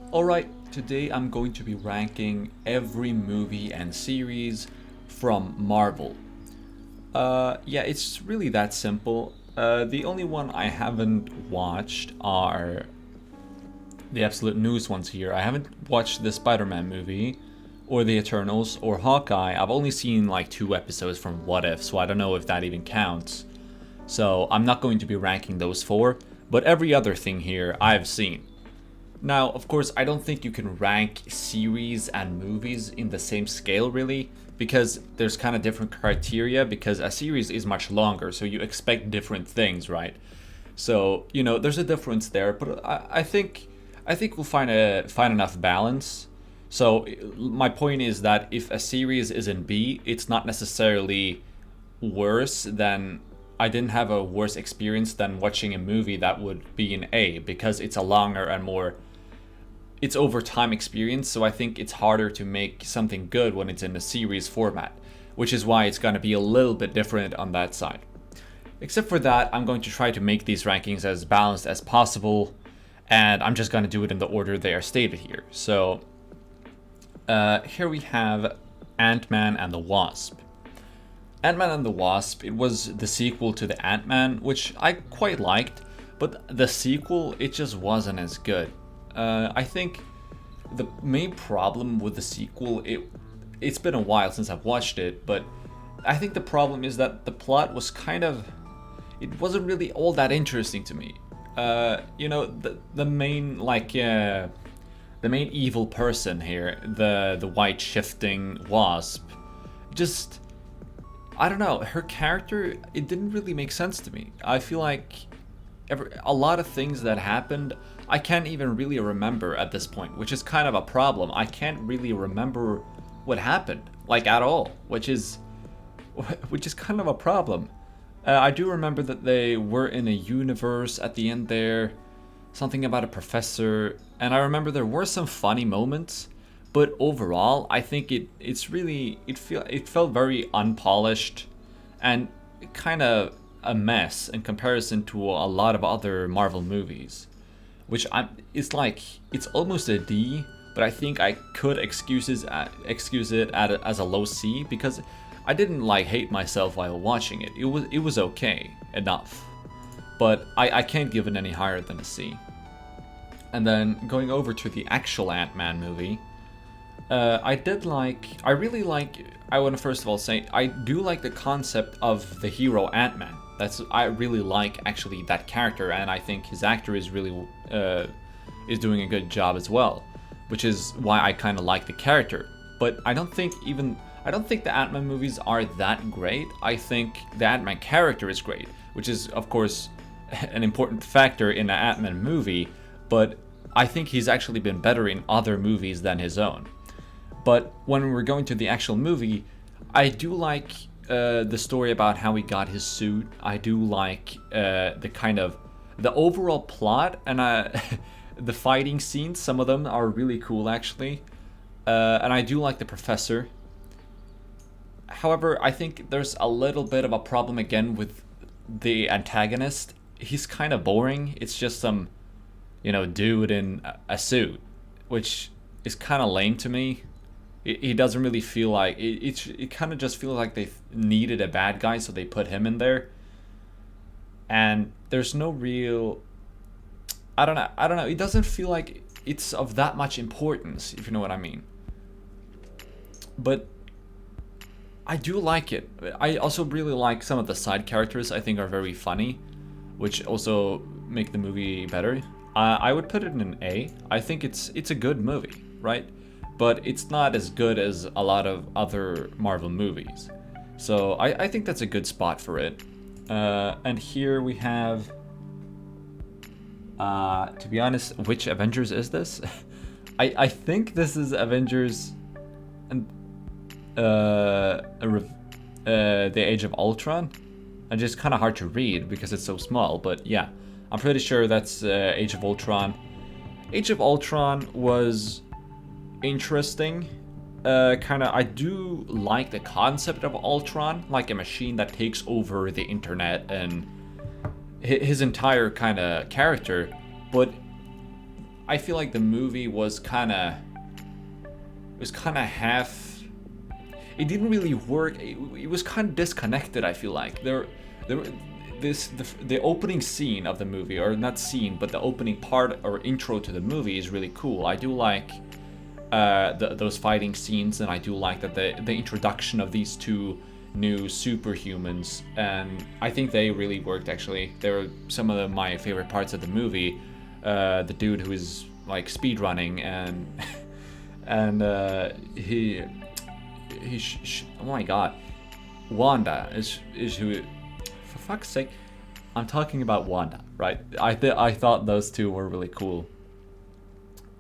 Alright, today I'm going to be ranking every movie and series from Marvel. Yeah, it's really that simple. The only one I haven't watched are the absolute newest ones here. I haven't watched the Spider-Man movie, or the Eternals, or Hawkeye. I've only seen like 2 episodes from What If, so I don't know if that even counts. So I'm not going to be ranking those four, but every other thing here I've seen. Now, of course, I don't think you can rank series and movies in the same scale, really, because there's kind of different criteria, because a series is much longer, so you expect different things, right? So, there's a difference there, but I think we'll find enough balance. So, my point is that if a series is in B, it's not necessarily worse than I didn't have a worse experience than watching a movie that would be in A, because it's a longer and more it's over time experience, so I think it's harder to make something good when it's in a series format, which is why it's going to be a little bit different on that side. Except for that, I'm going to try to make these rankings as balanced as possible, and I'm just going to do it in the order they are stated here. So, here we have Ant-Man and the Wasp. Ant-Man and the Wasp, it was the sequel to the Ant-Man, which I quite liked, but the sequel, it just wasn't as good. I think the main problem with the sequel, it's been a while since I've watched it, but I think the problem is that the plot was it wasn't really all that interesting to me. The main the main evil person here, the white shifting wasp, just I don't know, her character, it didn't really make sense to me. I feel like a lot of things that happened I can't even really remember at this point, which is kind of a problem. I can't really remember what happened, like at all, which is kind of a problem. I do remember that they were in a universe at the end there, something about a professor, and I remember there were some funny moments, but overall, I think it felt very unpolished and kind of a mess in comparison to a lot of other Marvel movies. It's almost a D, but I think I could excuse it as a low C, because I didn't hate myself while watching it. It was okay enough, but I can't give it any higher than a C. And then going over to the actual Ant-Man movie, I want to first of all say I do like the concept of the hero Ant-Man. I really like actually that character, and I think his actor is really is doing a good job as well, which is why I kind of like the character. But I don't think the Ant-Man movies are that great. I think the Ant-Man character is great, which is of course an important factor in an Ant-Man movie, but I think he's actually been better in other movies than his own. But when we're going to the actual movie, I do like the story about how he got his suit. I do like the overall plot, and the fighting scenes. Some of them are really cool, actually. And I do like the professor. However, I think there's a little bit of a problem again with the antagonist. He's kind of boring. It's just some, dude in a suit, which is kind of lame to me. He doesn't really feel like it kind of just feels like they needed a bad guy, so they put him in there. And there's no real, I don't know. It doesn't feel like it's of that much importance, if you know what I mean. But I do like it. I also really like some of the side characters. I think are very funny, which also make the movie better. I would put it in an A. I think it's a good movie, right? But it's not as good as a lot of other Marvel movies. So I think that's a good spot for it. And here we have, to be honest, which Avengers is this? I think this is Avengers and the Age of Ultron. And just kind of hard to read because it's so small, but yeah. I'm pretty sure that's Age of Ultron. Age of Ultron was interesting. I do like the concept of Ultron, like a machine that takes over the internet and his entire kind of character, but I feel like the movie was kind of half. It didn't really work. It was kind of disconnected. I feel like the opening scene of the movie, or not scene, but the opening part or intro to the movie is really cool. I do like those fighting scenes, and I do like that the introduction of these two new superhumans, and I think they really worked. Actually, they were some of my favorite parts of the movie. The dude who is like speed running and oh my god, Wanda is who. For fuck's sake, I'm talking about Wanda, right? I thought those two were really cool.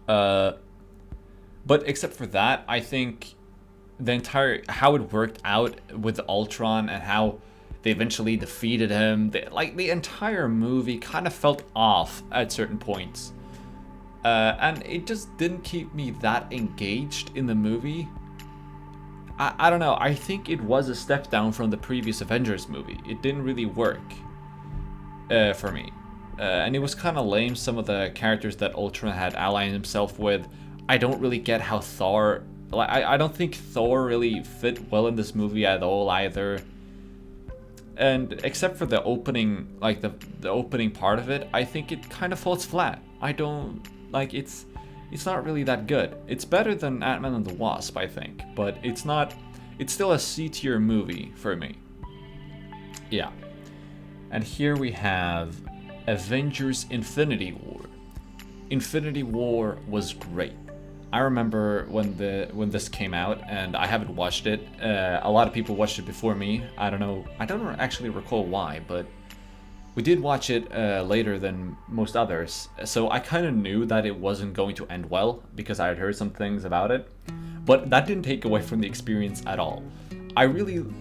But except for that, I think the entire how it worked out with Ultron and how they eventually defeated him, the entire movie kind of felt off at certain points, and it just didn't keep me that engaged in the movie. I don't know. I think it was a step down from the previous Avengers movie. It didn't really work for me. And it was kind of lame, some of the characters that Ultron had allied himself with. I don't really get how Thor... I don't think Thor really fit well in this movie at all either. And except for the opening, like the opening part of it, I think it kind of falls flat. I don't... like, it's not really that good. It's better than Ant-Man and the Wasp, I think, but it's not. It's still a C-tier movie for me. Yeah. And here we have Avengers Infinity War. Infinity War was great. I remember when this came out, and I haven't watched it. A lot of people watched it before me. I don't know. I don't actually recall why, but we did watch it later than most others, so I kind of knew that it wasn't going to end well because I had heard some things about it, but that didn't take away from the experience at all.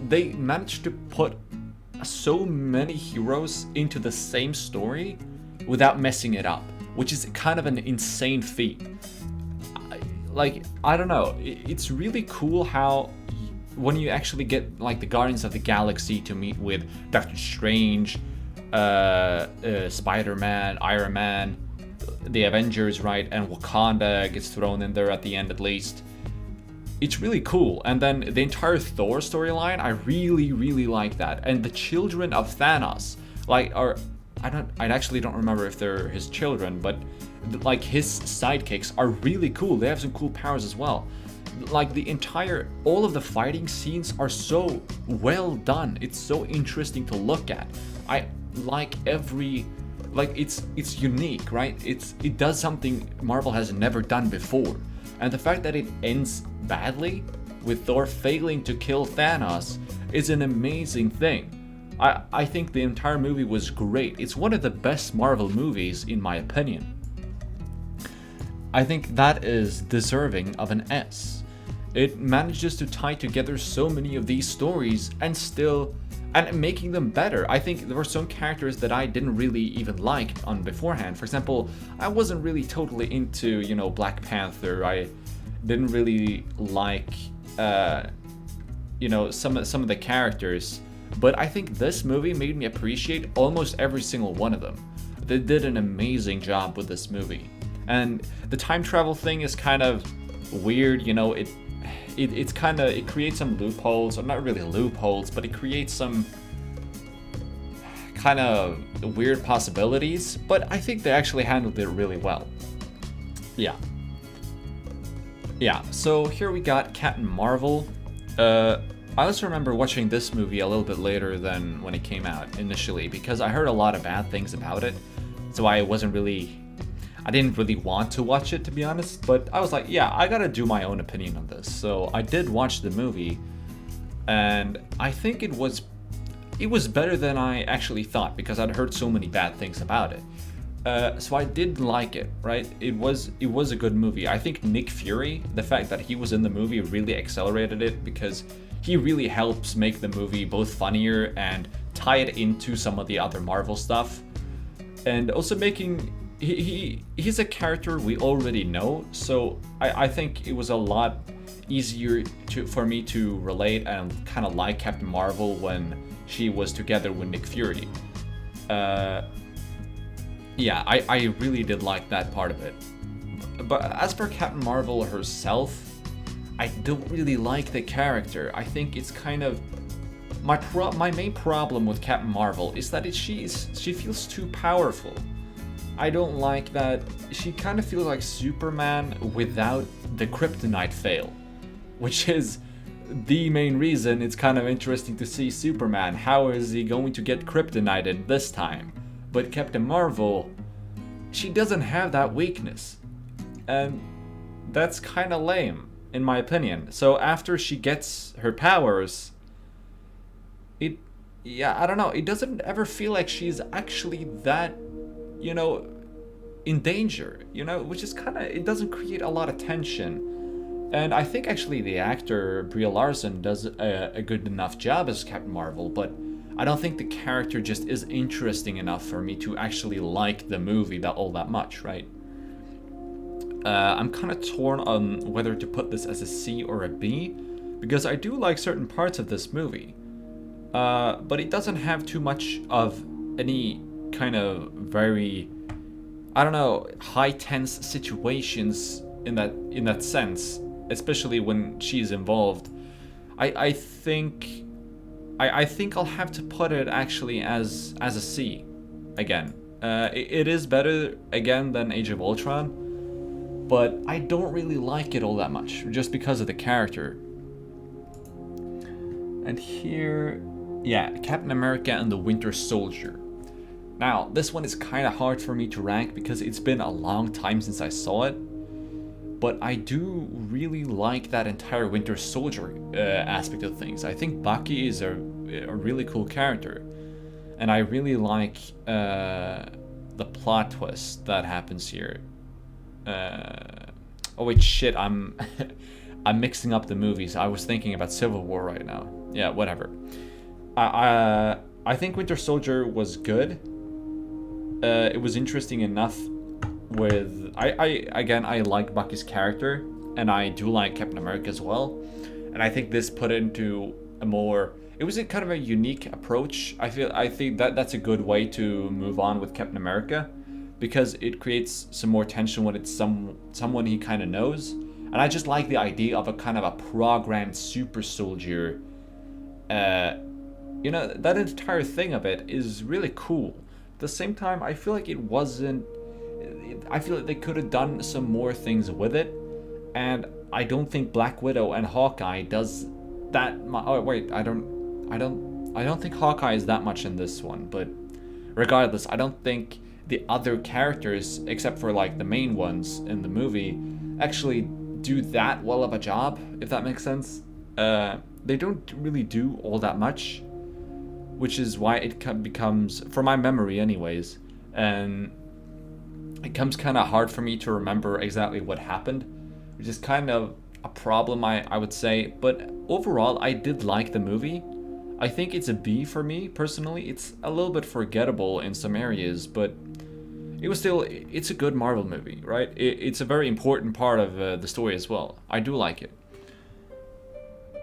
They managed to put so many heroes into the same story without messing it up, which is kind of an insane feat. I don't know, it's really cool how when you actually get like the Guardians of the Galaxy to meet with Doctor Strange, Spider-Man, Iron Man, the Avengers, right, and Wakanda gets thrown in there at the end at least. It's really cool. And then the entire Thor storyline, I really, really like that. And the children of Thanos, I actually don't remember if they're his children, but like his sidekicks are really cool. They have some cool powers as well. Like all of the fighting scenes are so well done. It's so interesting to look at. I like it's unique, right? It does something Marvel has never done before. And the fact that it ends badly with Thor failing to kill Thanos is an amazing thing. I think the entire movie was great. It's one of the best Marvel movies in my opinion. I think that is deserving of an S. It manages to tie together so many of these stories and making them better. I think there were some characters that I didn't really even like on beforehand. For example, I wasn't really totally into, Black Panther. I didn't really like, some of the characters. But I think this movie made me appreciate almost every single one of them. They did an amazing job with this movie. And the time travel thing is kind of weird, it creates some loopholes, or not really loopholes, but it creates some kind of weird possibilities, but I think they actually handled it really well. Yeah, so here we got Captain Marvel. I also remember watching this movie a little bit later than when it came out initially, because I heard a lot of bad things about it, so I didn't really want to watch it, to be honest, but I was like, yeah, I gotta do my own opinion on this. So I did watch the movie, and I think it was better than I actually thought, because I'd heard so many bad things about it. So I did like it, right? It was a good movie. I think Nick Fury, the fact that he was in the movie really accelerated it, because he really helps make the movie both funnier and tie it into some of the other Marvel stuff. And also he's a character we already know, so I think it was a lot easier for me to relate and kind of like Captain Marvel when she was together with Nick Fury. I really did like that part of it. but as for Captain Marvel herself, I don't really like the character. I think it's kind of my main problem with Captain Marvel is that she feels too powerful. I don't like that she kind of feels like Superman without the kryptonite fail, which is the main reason it's kind of interesting to see Superman. How is he going to get kryptonited this time? But Captain Marvel, she doesn't have that weakness. And that's kind of lame, in my opinion. So after she gets her powers, I don't know, it doesn't ever feel like she's actually that, in danger, which is kind of, it doesn't create a lot of tension. And I think actually the actor Brie Larson does a good enough job as Captain Marvel, but I don't think the character just is interesting enough for me to actually like the movie all that much, right? I'm kind of torn on whether to put this as a C or a B, because I do like certain parts of this movie, but it doesn't have too much of any kind of very, I don't know, high tense situations in that sense, especially when she's involved. I think I'll have to put it actually as a C again. It is better again than Age of Ultron, but I don't really like it all that much just because of the character. And here, yeah, Captain America and the Winter Soldier. Now, this one is kind of hard for me to rank because it's been a long time since I saw it, but I do really like that entire Winter Soldier aspect of things. I think Bucky is a really cool character, and I really like the plot twist that happens here. Oh wait, shit, I'm I'm mixing up the movies. I was thinking about Civil War right now. Yeah, whatever. I think Winter Soldier was good. It was interesting enough. I like Bucky's character, and I do like Captain America as well. And I think this put it into a more. It was a kind of a unique approach. I think that's a good way to move on with Captain America, because it creates some more tension when it's someone he kind of knows. And I just like the idea of a kind of a programmed super soldier. That entire thing of it is really cool. At the same time, I feel like it wasn't. I feel like they could have done some more things with it, and I don't think Black Widow and Hawkeye does that. Oh wait, I don't think Hawkeye is that much in this one. But regardless, I don't think the other characters, except for like the main ones in the movie, actually do that well of a job. If that makes sense, they don't really do all that much, which is why it becomes, for my memory, anyways, and it comes kind of hard for me to remember exactly what happened, which is kind of a problem, I would say. But overall, I did like the movie. I think it's a B for me, personally. It's a little bit forgettable in some areas, but it's a good Marvel movie, right? It's a very important part of the story as well. I do like it.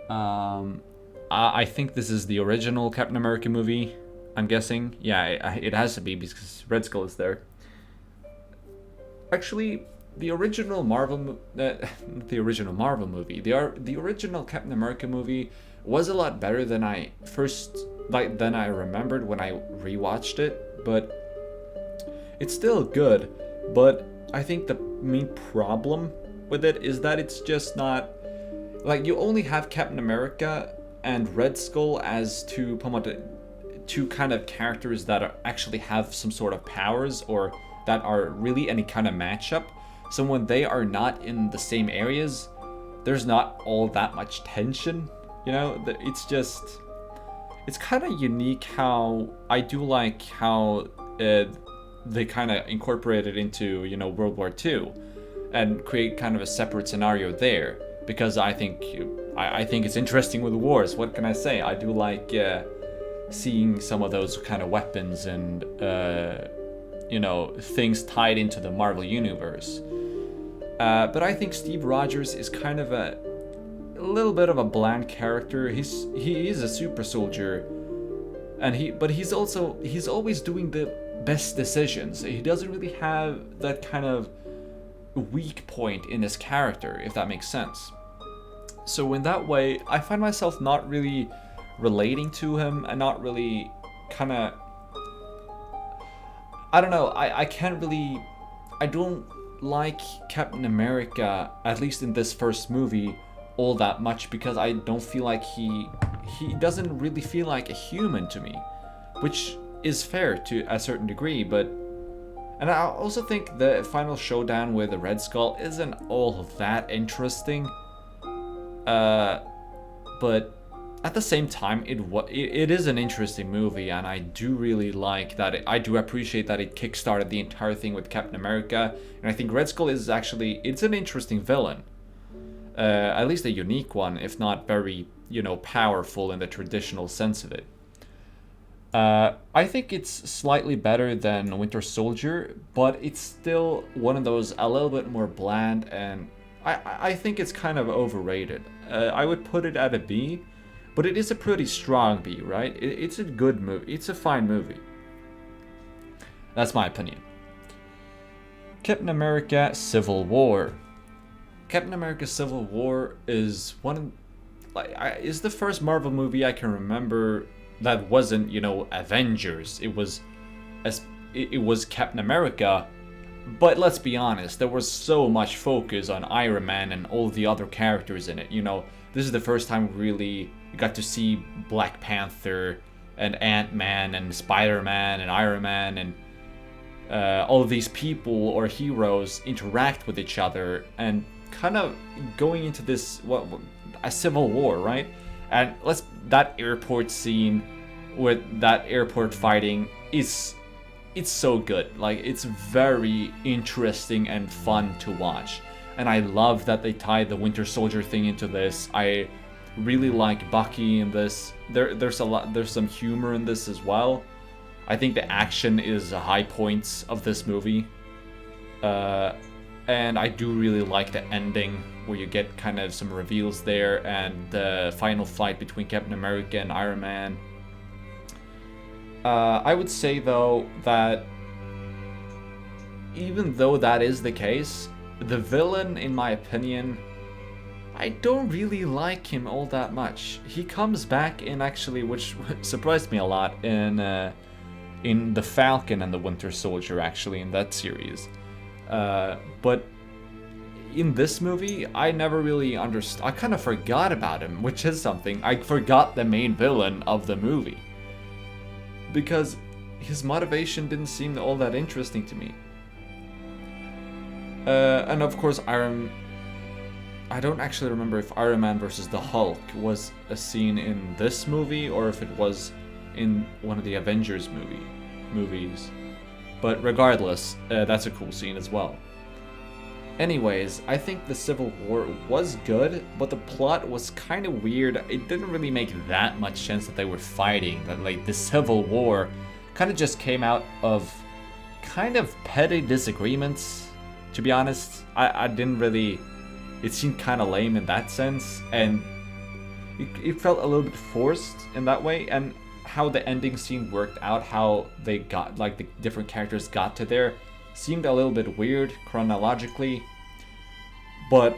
I think this is the original Captain America movie, I'm guessing. Yeah, it has to be because Red Skull is there. Actually, the original Marvel movie, the original Captain America movie was a lot better than I remembered when I rewatched it, but it's still good. But I think the main problem with it is that it's just not, like, you only have Captain America and Red Skull as two kind of characters that actually have some sort of powers, or that are really any kind of matchup. So when they are not in the same areas, there's not all that much tension. It's kind of unique how I do like how they kind of incorporate it into World War II and create kind of a separate scenario there, because I think it's interesting with wars. What can I say? I do like seeing some of those kind of weapons and things tied into the Marvel universe. But I think Steve Rogers is kind of a little bit of a bland character. He is a super soldier, but he's always doing the best decisions. He doesn't really have that kind of weak point in his character, if that makes sense. So in that way, I find myself not really relating to him and not really kind of, I don't know, I can't really, I don't like Captain America, at least in this first movie, all that much, because I don't feel like he doesn't really feel like a human to me, which is fair to a certain degree. But and I also think the final showdown with the Red Skull isn't all that interesting, but at the same time, it is an interesting movie, and I do really like that. I do appreciate that it kickstarted the entire thing with Captain America, and I think Red Skull is actually, it's an interesting villain, at least a unique one, if not very, powerful in the traditional sense of it. I think it's slightly better than Winter Soldier, but it's still one of those a little bit more bland, and I think it's kind of overrated. I would put it at a B. But it is a pretty strong B, right? It's a good movie. It's a fine movie. That's my opinion. Captain America Civil War. Captain America Civil War is is the first Marvel movie I can remember that wasn't, Avengers. It was Captain America. But let's be honest, there was so much focus on Iron Man and all the other characters in it. This is the first time we really got to see Black Panther and Ant-Man and Spider-Man and Iron Man and all of these people or heroes interact with each other and kind of going into this a civil war, right? And that airport scene with that airport fighting it's so good. Like, it's very interesting and fun to watch. And I love that they tied the Winter Soldier thing into this. I really like Bucky in this. There's some humor in this as well. I think the action is the high points of this movie. And I do really like the ending where you get kind of some reveals there, and the final fight between Captain America and Iron Man. I would say though that even though that is the case, the villain, in my opinion, I don't really like him all that much. He comes back in, actually, which surprised me a lot, in The Falcon and the Winter Soldier, actually, in that series. But in this movie, I never really understood. I kind of forgot about him, which is something. I forgot the main villain of the movie, because his motivation didn't seem all that interesting to me. And of course, I don't actually remember if Iron Man versus the Hulk was a scene in this movie or if it was in one of the Avengers movies. But regardless, that's a cool scene as well. Anyways, I think the Civil War was good, but the plot was kind of weird. It didn't really make that much sense that they were fighting. That, like, the Civil War kind of just came out of kind of petty disagreements. To be honest, I didn't really... It seemed kind of lame in that sense, and it felt a little bit forced in that way, and how the ending scene worked out, how they got, like, the different characters got to there, seemed a little bit weird chronologically, but,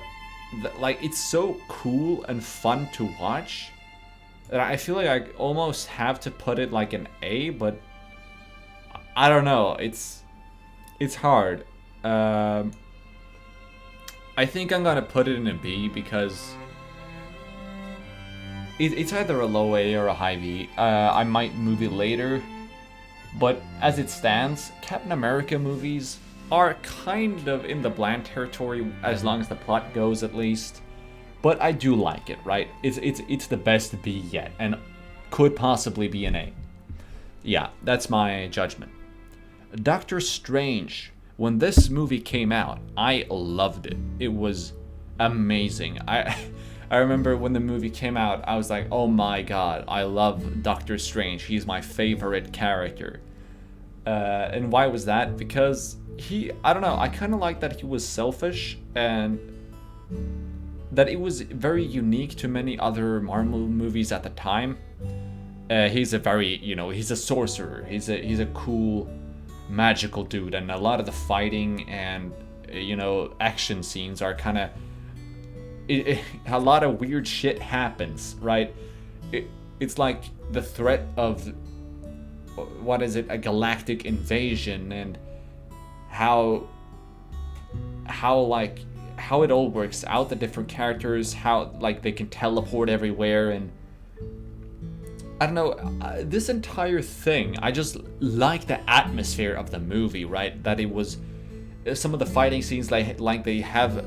like, it's so cool and fun to watch that I feel like I almost have to put it like an A, but I don't know, it's hard. I think I'm gonna put it in a B because it's either a low A or a high B. I might move it later, but as it stands, Captain America movies are kind of in the bland territory as long as the plot goes, at least. But I do like it, right? It's the best B yet, and could possibly be an A. Yeah, that's my judgment. Doctor Strange. When this movie came out, I loved it. It was amazing. I remember when the movie came out, I was like, oh my god, I love Doctor Strange. He's my favorite character. And why was that? Because I don't know, I kind of like that he was selfish, and that it was very unique to many other Marvel movies at the time. He's a very, he's a sorcerer. He's a cool magical dude, and a lot of the fighting and action scenes are kind of, a lot of weird shit happens, right? It's like the threat of, what is it, a galactic invasion, and how it all works out, the different characters, how like they can teleport everywhere, and I don't know, this entire thing, I just like the atmosphere of the movie, right? That it was, some of the fighting scenes, like they have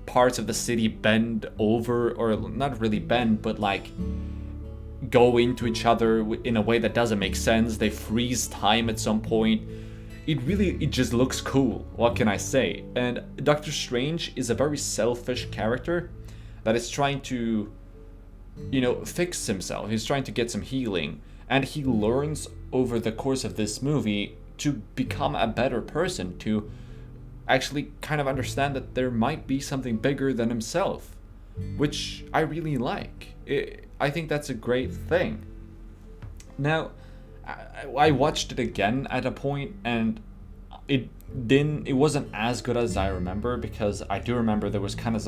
parts of the city bend over, or not really bend, but like go into each other in a way that doesn't make sense. They freeze time at some point. It just looks cool. What can I say? And Doctor Strange is a very selfish character that is trying to, fix himself. He's trying to get some healing, and he learns over the course of this movie to become a better person, to actually kind of understand that there might be something bigger than himself, which I really like. I think that's a great thing. Now, I watched it again at a point, and it wasn't as good as I remember, because I do remember there was kind of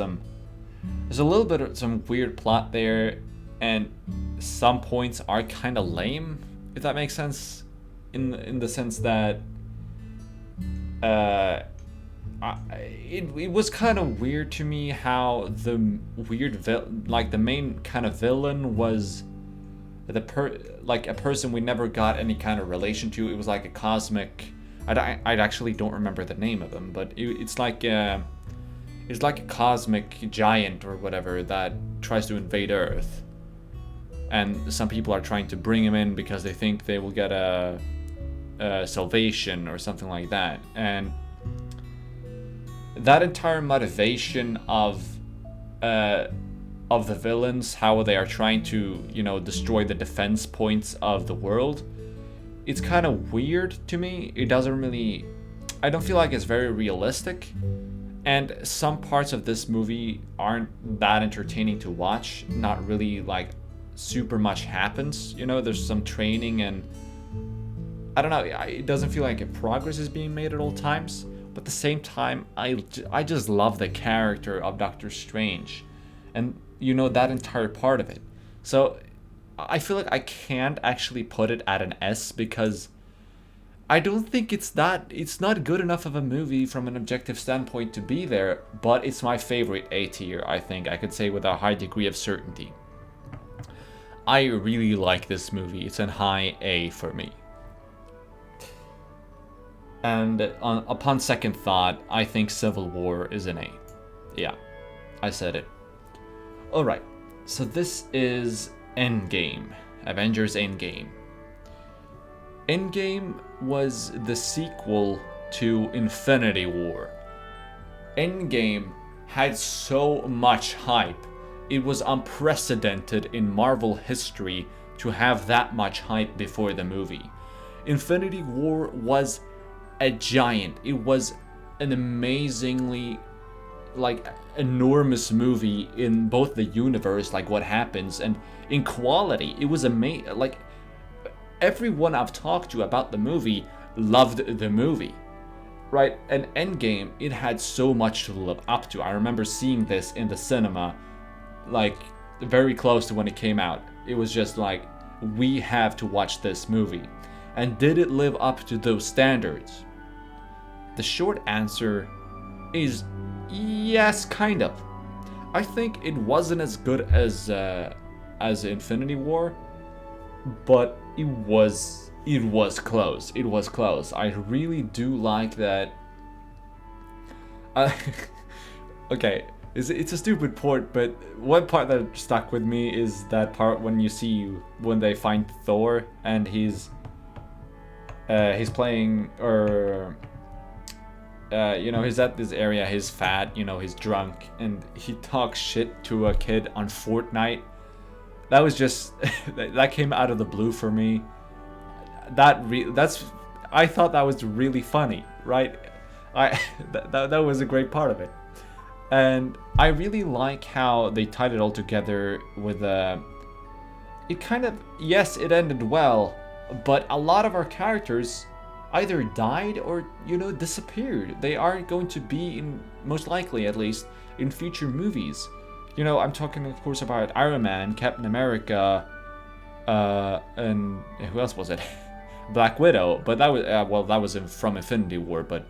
there's a little bit of some weird plot there, and some points are kind of lame, if that makes sense, in the sense that it was kind of weird to me how the the main kind of villain was a person we never got any kind of relation to. It was like a cosmic, I actually don't remember the name of him, but it's like a cosmic giant or whatever that tries to invade Earth, and some people are trying to bring him in because they think they will get a salvation or something like that. And that entire motivation of the villains, how they are trying to, destroy the defense points of the world, it's kind of weird to me. I don't feel like it's very realistic, and some parts of this movie aren't that entertaining to watch. Not really, like, super much happens, there's some training, and I don't know, it doesn't feel like progress is being made at all times. But at the same time, I just love the character of Doctor Strange, and that entire part of it. So I feel like I can't actually put it at an S, because I don't think it's not good enough of a movie from an objective standpoint to be there, but it's my favorite A tier, I think I could say with a high degree of certainty. I really like this movie. It's an high A for me. And upon second thought, I think Civil War is an A. Yeah, I said it. Alright, so this is Endgame. Avengers Endgame. Endgame was the sequel to Infinity War. Endgame had so much hype. It was unprecedented in Marvel history to have that much hype before the movie. Infinity War was a giant. It was an amazingly, enormous movie in both the universe, like what happens, and in quality. It was amazing. Like, everyone I've talked to about the movie loved the movie, right? And Endgame, it had so much to live up to. I remember seeing this in the cinema, like, very close to when it came out. It was just like, we have to watch this movie. And did it live up to those standards? The short answer is yes, kind of. I think it wasn't as good as Infinity War, but it was close. It was close. I really do like that. Okay, it's a stupid part, but one part that stuck with me is that part when they find Thor and he's playing, or he's at this area, he's fat, he's drunk, and he talks shit to a kid on Fortnite. That was just that came out of the blue for me. I thought that was really funny, right? That was a great part of it. And I really like how they tied it all together with it kind of, yes, it ended well, but a lot of our characters either died or, disappeared. They aren't going to be in, most likely at least, in future movies. I'm talking, of course, about Iron Man, Captain America, and who else was it? Black Widow. But that was, that was from Infinity War, but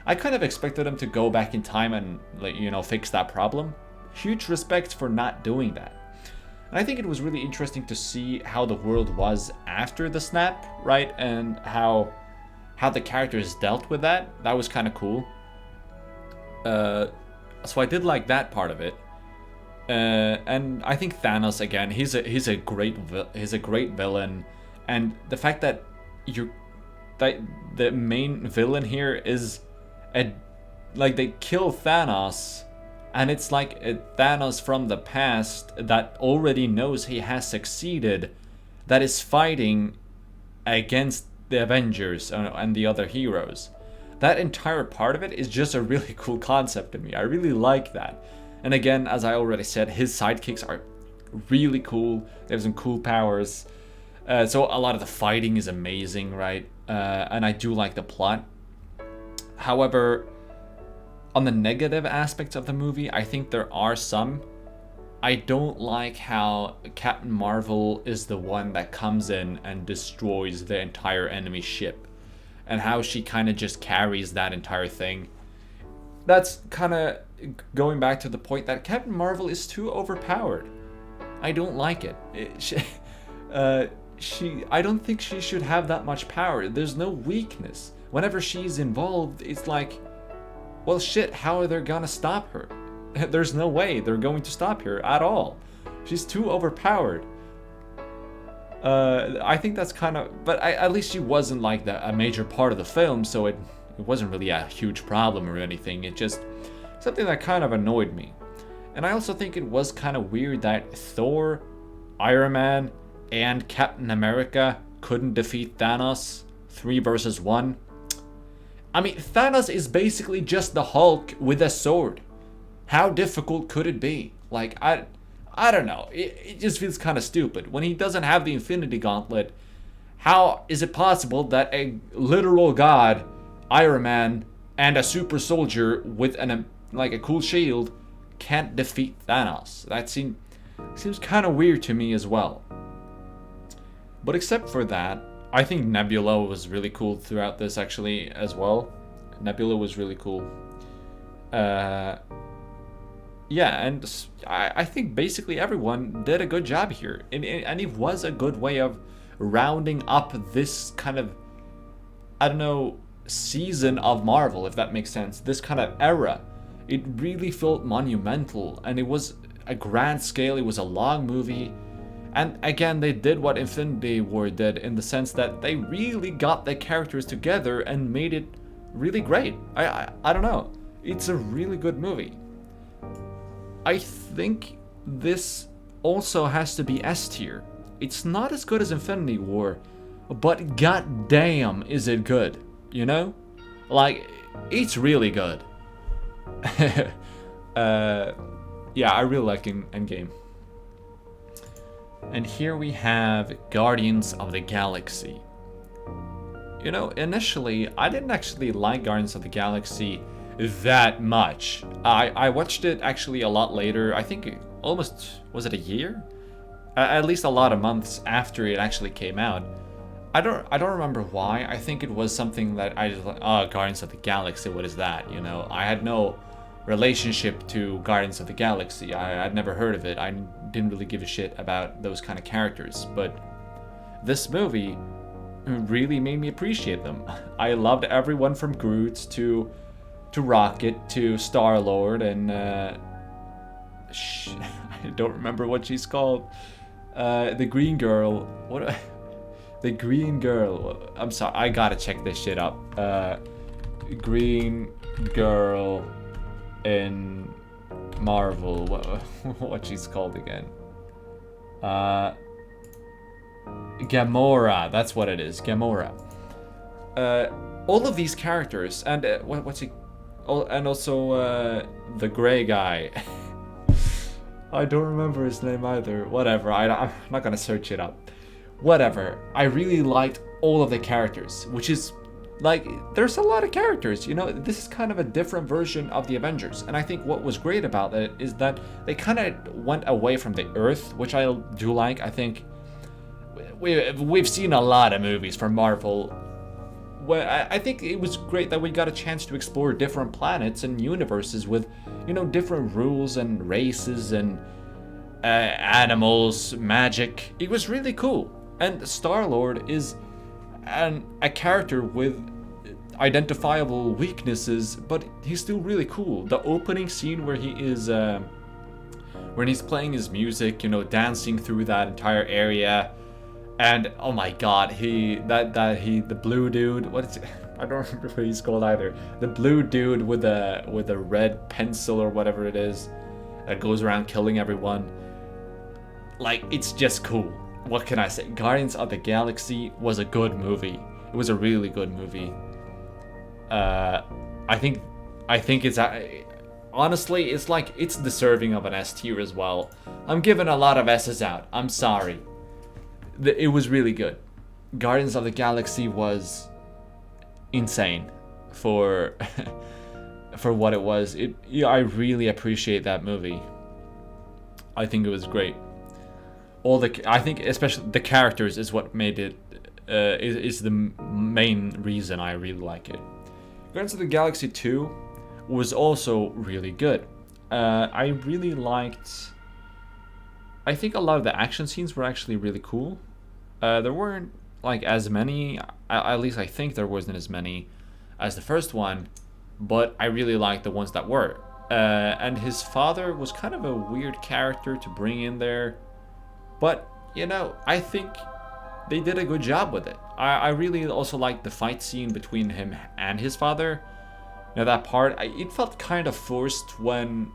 I kind of expected them to go back in time and, fix that problem. Huge respect for not doing that. And I think it was really interesting to see how the world was after the snap, right? And how the characters dealt with that. That was kind of cool. So I did like that part of it. And I think Thanos, again, he's a great villain, and the fact that the main villain here is they kill Thanos, and it's like a Thanos from the past that already knows he has succeeded, that is fighting against the Avengers and the other heroes. That entire part of it is just a really cool concept to me. I really like that. And again, as I already said, his sidekicks are really cool. They have some cool powers. So a lot of the fighting is amazing, right? And I do like the plot. However, on the negative aspects of the movie, I think there are some. I don't like how Captain Marvel is the one that comes in and destroys the entire enemy ship, and how she kind of just carries that entire thing. That's kind of going back to the point that Captain Marvel is too overpowered. I don't like it. I don't think she should have that much power. There's no weakness. Whenever she's involved, it's like, well, shit, how are they gonna stop her? There's no way they're going to stop her at all. She's too overpowered. I think that's kind of, but at least she wasn't like a major part of the film, so it wasn't really a huge problem or anything. It just something that kind of annoyed me. And I also think it was kind of weird that Thor, Iron Man, and Captain America couldn't defeat Thanos 3 versus 1. I mean, Thanos is basically just the Hulk with a sword. How difficult could it be? Like, I don't know. It just feels kind of stupid. When he doesn't have the Infinity Gauntlet, how is it possible that a literal god, Iron Man, and a super soldier with a cool shield can't defeat Thanos? That seems kind of weird to me as well. But except for that, I think Nebula was really cool throughout this actually as well. Nebula was really cool. Yeah, and I think basically everyone did a good job here. And it was a good way of rounding up this kind of, I don't know, season of Marvel, if that makes sense. This kind of era. It really felt monumental, and it was a grand scale. It was a long movie. And again, they did what Infinity War did, in the sense that they really got the characters together and made it really great. I don't know. It's a really good movie. I think this also has to be S tier. It's not as good as Infinity War, but goddamn is it good, you know? Like, it's really good. Yeah, I really like Endgame. And here we have Guardians of the Galaxy. You know, initially, I didn't actually like Guardians of the Galaxy that much. I watched it actually a lot later. I think almost, was it a year? At least a lot of months after it actually came out. I don't remember why. I think it was something that I just like, oh, Guardians of the Galaxy, what is that? You know, I had no relationship to Guardians of the Galaxy. I'd never heard of it. I didn't really give a shit about those kind of characters. But this movie really made me appreciate them. I loved everyone from Groot to Rocket to Star-Lord and I don't remember what she's called. The Green Girl. What? The Green Girl. I'm sorry. I gotta check this shit up. Green Girl in Marvel. What she's called again? Gamora. That's what it is. Gamora. All of these characters and what's he? Oh, and also the gray guy. I don't remember his name either. Whatever. I'm not gonna search it up. Whatever. I really liked all of the characters, which is Like, there's a lot of characters, you know, this is kind of a different version of the Avengers. And I think what was great about it is that they kind of went away from the Earth, which I do like. I think we've seen a lot of movies from Marvel. Well, I think it was great that we got a chance to explore different planets and universes with, you know, different rules and races and animals, magic. It was really cool. And Star-Lord is a character with identifiable weaknesses, but he's still really cool. The opening scene where he is, when he's playing his music, you know, dancing through that entire area, and oh my god, the blue dude, what is it? I don't remember what he's called either. The blue dude with a red pencil or whatever it is that goes around killing everyone. Like, it's just cool. What can I say? Guardians of the Galaxy was a good movie. It was a really good movie. I think it's honestly, it's like it's deserving of an S tier as well. I'm giving a lot of S's out. I'm sorry. It was really good. Guardians of the Galaxy was insane for for what it was. I really appreciate that movie. I think it was great. I think especially the characters is what made it is the main reason I really like it. Guardians of the Galaxy 2 was also really good. I really liked. I think a lot of the action scenes were actually really cool. There weren't like as many. At least I think there wasn't as many as the first one, but I really liked the ones that were. And his father was kind of a weird character to bring in there. But, you know, I think they did a good job with it. I really also liked the fight scene between him and his father. You know, that part, it felt kind of forced when,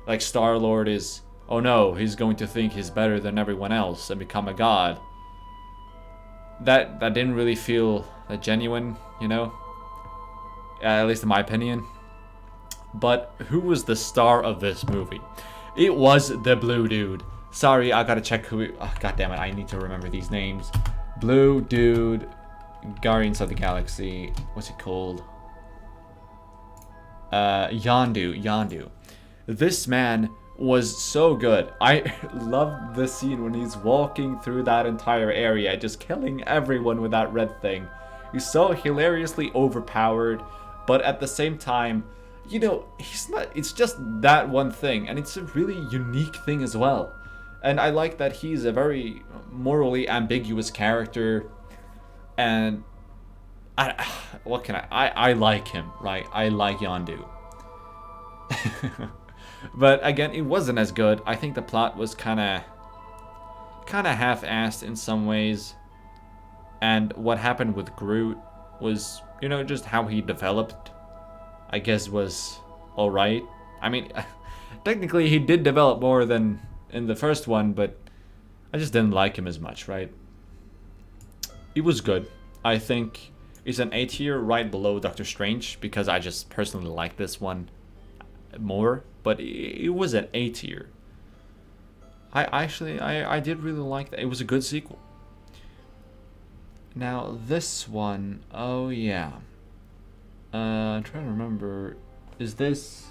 like, Star-Lord is, oh no, he's going to think he's better than everyone else and become a god. That didn't really feel that genuine, you know? At least in my opinion. But who was the star of this movie? It was the blue dude. Sorry, I gotta check who. Oh, God damn it! I need to remember these names. Blue dude, Guardians of the Galaxy. What's it called? Yondu. This man was so good. I loved the scene when he's walking through that entire area, just killing everyone with that red thing. He's so hilariously overpowered, but at the same time, you know, he's not. It's just that one thing, and it's a really unique thing as well. And I like that he's a very morally ambiguous character. And what can I like him, right? I like Yondu. But again, it wasn't as good. I think the plot was kind of half-assed in some ways. And what happened with Groot was, you know, just how he developed, I guess, was alright. I mean, technically he did develop more than in the first one, but I just didn't like him as much, right? It was good. I think it's an A tier right below Doctor Strange because I just personally like this one more, but it was an A tier. I did really like that. It was a good sequel. Now this one, oh yeah. I'm trying to remember, is this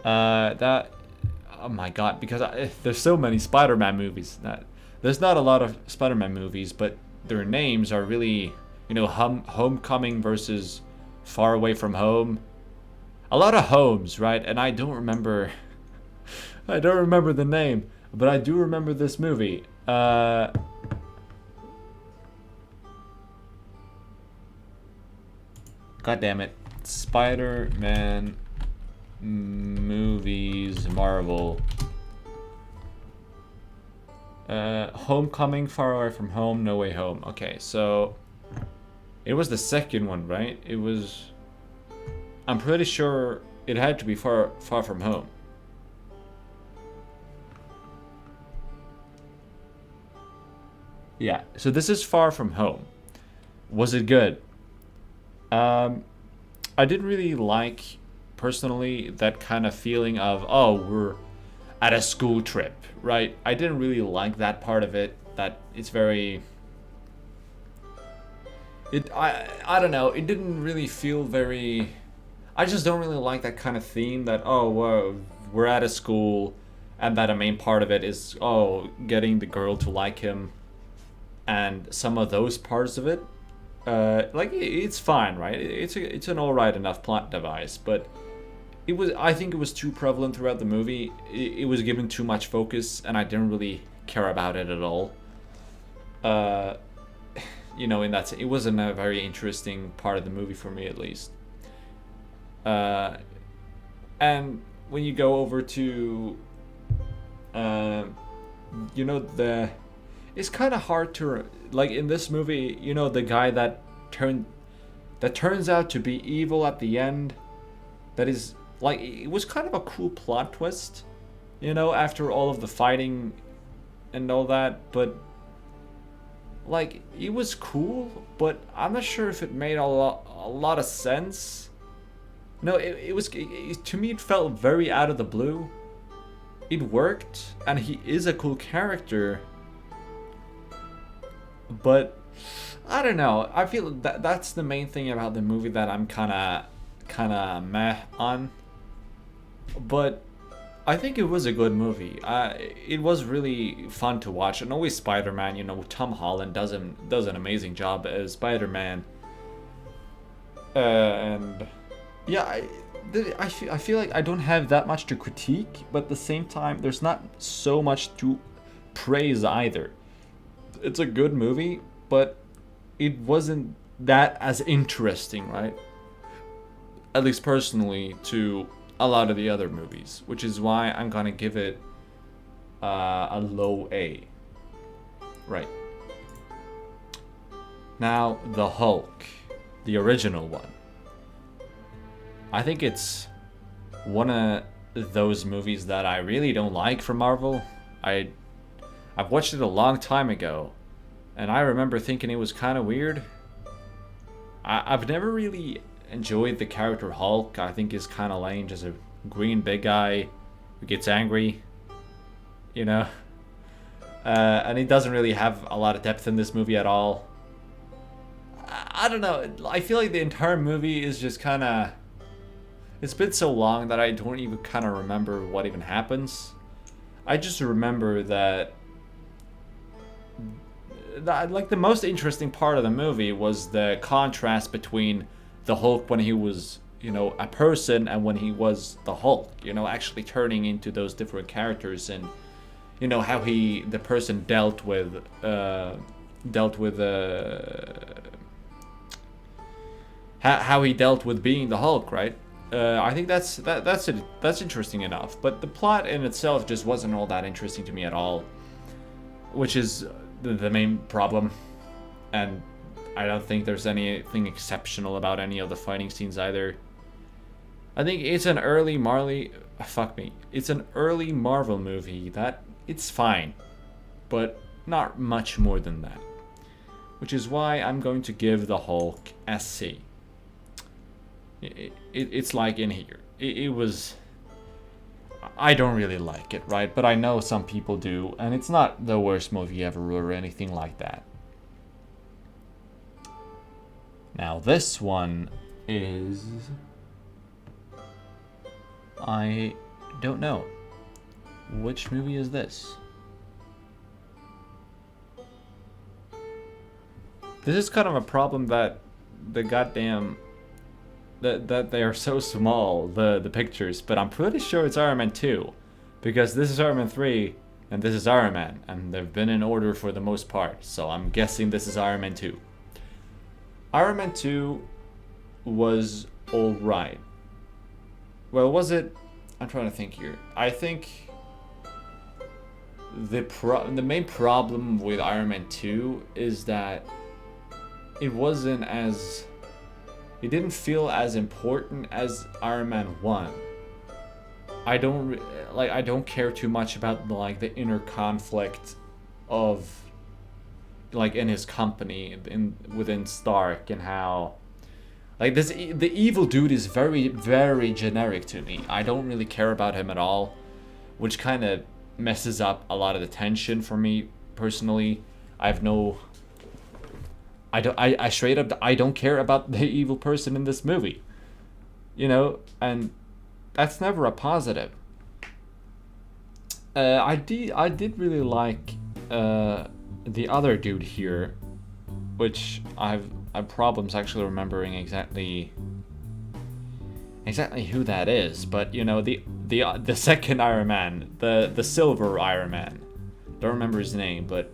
oh my god, because there's so many Spider-Man movies. There's not a lot of Spider-Man movies, but their names are really, you know, Homecoming versus Far Away From Home. A lot of homes, right? And I don't remember the name, but I do remember this movie. God damn it. Spider-Man movies, Marvel. Homecoming, Far Away From Home, No Way Home. Okay, so it was the second one, right? It was. I'm pretty sure it had to be Far From Home. Yeah, so this is Far From Home. Was it good? I didn't really like, personally, that kind of feeling of, oh, we're at a school trip, right? I didn't really like that part of it. That it's very, I don't know, it didn't really feel very. I just don't really like that kind of theme that, oh, well, we're at a school and that a main part of it is, oh, getting the girl to like him, and some of those parts of it, like, it's fine, right? It's an alright enough plot device, but I think it was too prevalent throughout the movie. It was given too much focus, and I didn't really care about it at all. Uh, in that it wasn't a very interesting part of the movie for me, at least. Uh, and when you go over to, uh, the it's kind of hard to, like, in this movie, the guy that turns out to be evil at the end. That is, like, it was kind of a cool plot twist, after all of the fighting and all that. But, like, it was cool, but I'm not sure if it made a lot of sense. No, to me it felt very out of the blue. It worked, and he is a cool character, but I don't know. I feel that's the main thing about the movie that I'm kind of meh on. But I think it was a good movie. It was really fun to watch, and always Spider-Man. Tom Holland does an amazing job as Spider-Man, and yeah, I feel like I don't have that much to critique, but at the same time, there's not so much to praise either. It's a good movie, but it wasn't that as interesting, right? At least personally, to a lot of the other movies, which is why I'm gonna give it a low A. Right. Now, the Hulk, the original one. I think it's one of those movies that I really don't like from Marvel. I've watched it a long time ago, and I remember thinking it was kind of weird. I've never really enjoyed the character Hulk. I think he's kind of lame, just a green big guy who gets angry, and he doesn't really have a lot of depth in this movie at all. I don't know. I feel like the entire movie is just kind of. It's been so long that I don't even kind of remember what even happens. I just remember that like the most interesting part of the movie was the contrast between the Hulk when he was, a person, and when he was the Hulk, actually turning into those different characters, and how the person dealt with how he dealt with being the Hulk, right? I think that's interesting enough, but the plot in itself just wasn't all that interesting to me at all, which is the main problem. And I don't think there's anything exceptional about any of the fighting scenes either. I think it's an early It's an early Marvel movie that it's fine, but not much more than that. Which is why I'm going to give the Hulk a C. It's like in here. It was. I don't really like it, right? But I know some people do, and it's not the worst movie ever or anything like that. Now this one is. I don't know. Which movie is this? This is kind of a problem that the goddamn. That they are so small, the pictures, but I'm pretty sure it's Iron Man 2, because this is Iron Man 3 and this is Iron Man, and they've been in order for the most part, so I'm guessing this is Iron Man 2. Iron Man 2 was alright. Well, was it? I'm trying to think here. I think the main problem with Iron Man 2 is that it wasn't as. It didn't feel as important as Iron Man 1. I don't care too much about the inner conflict of in his company within Stark, and how the evil dude is very, very generic to me. I don't really care about him at all, which kind of messes up a lot of the tension for me personally. I have no I straight up, I don't care about the evil person in this movie, and that's never a positive. I did really like the other dude here, which I've problems actually remembering exactly who that is. But the second Iron Man, the silver Iron Man, don't remember his name, but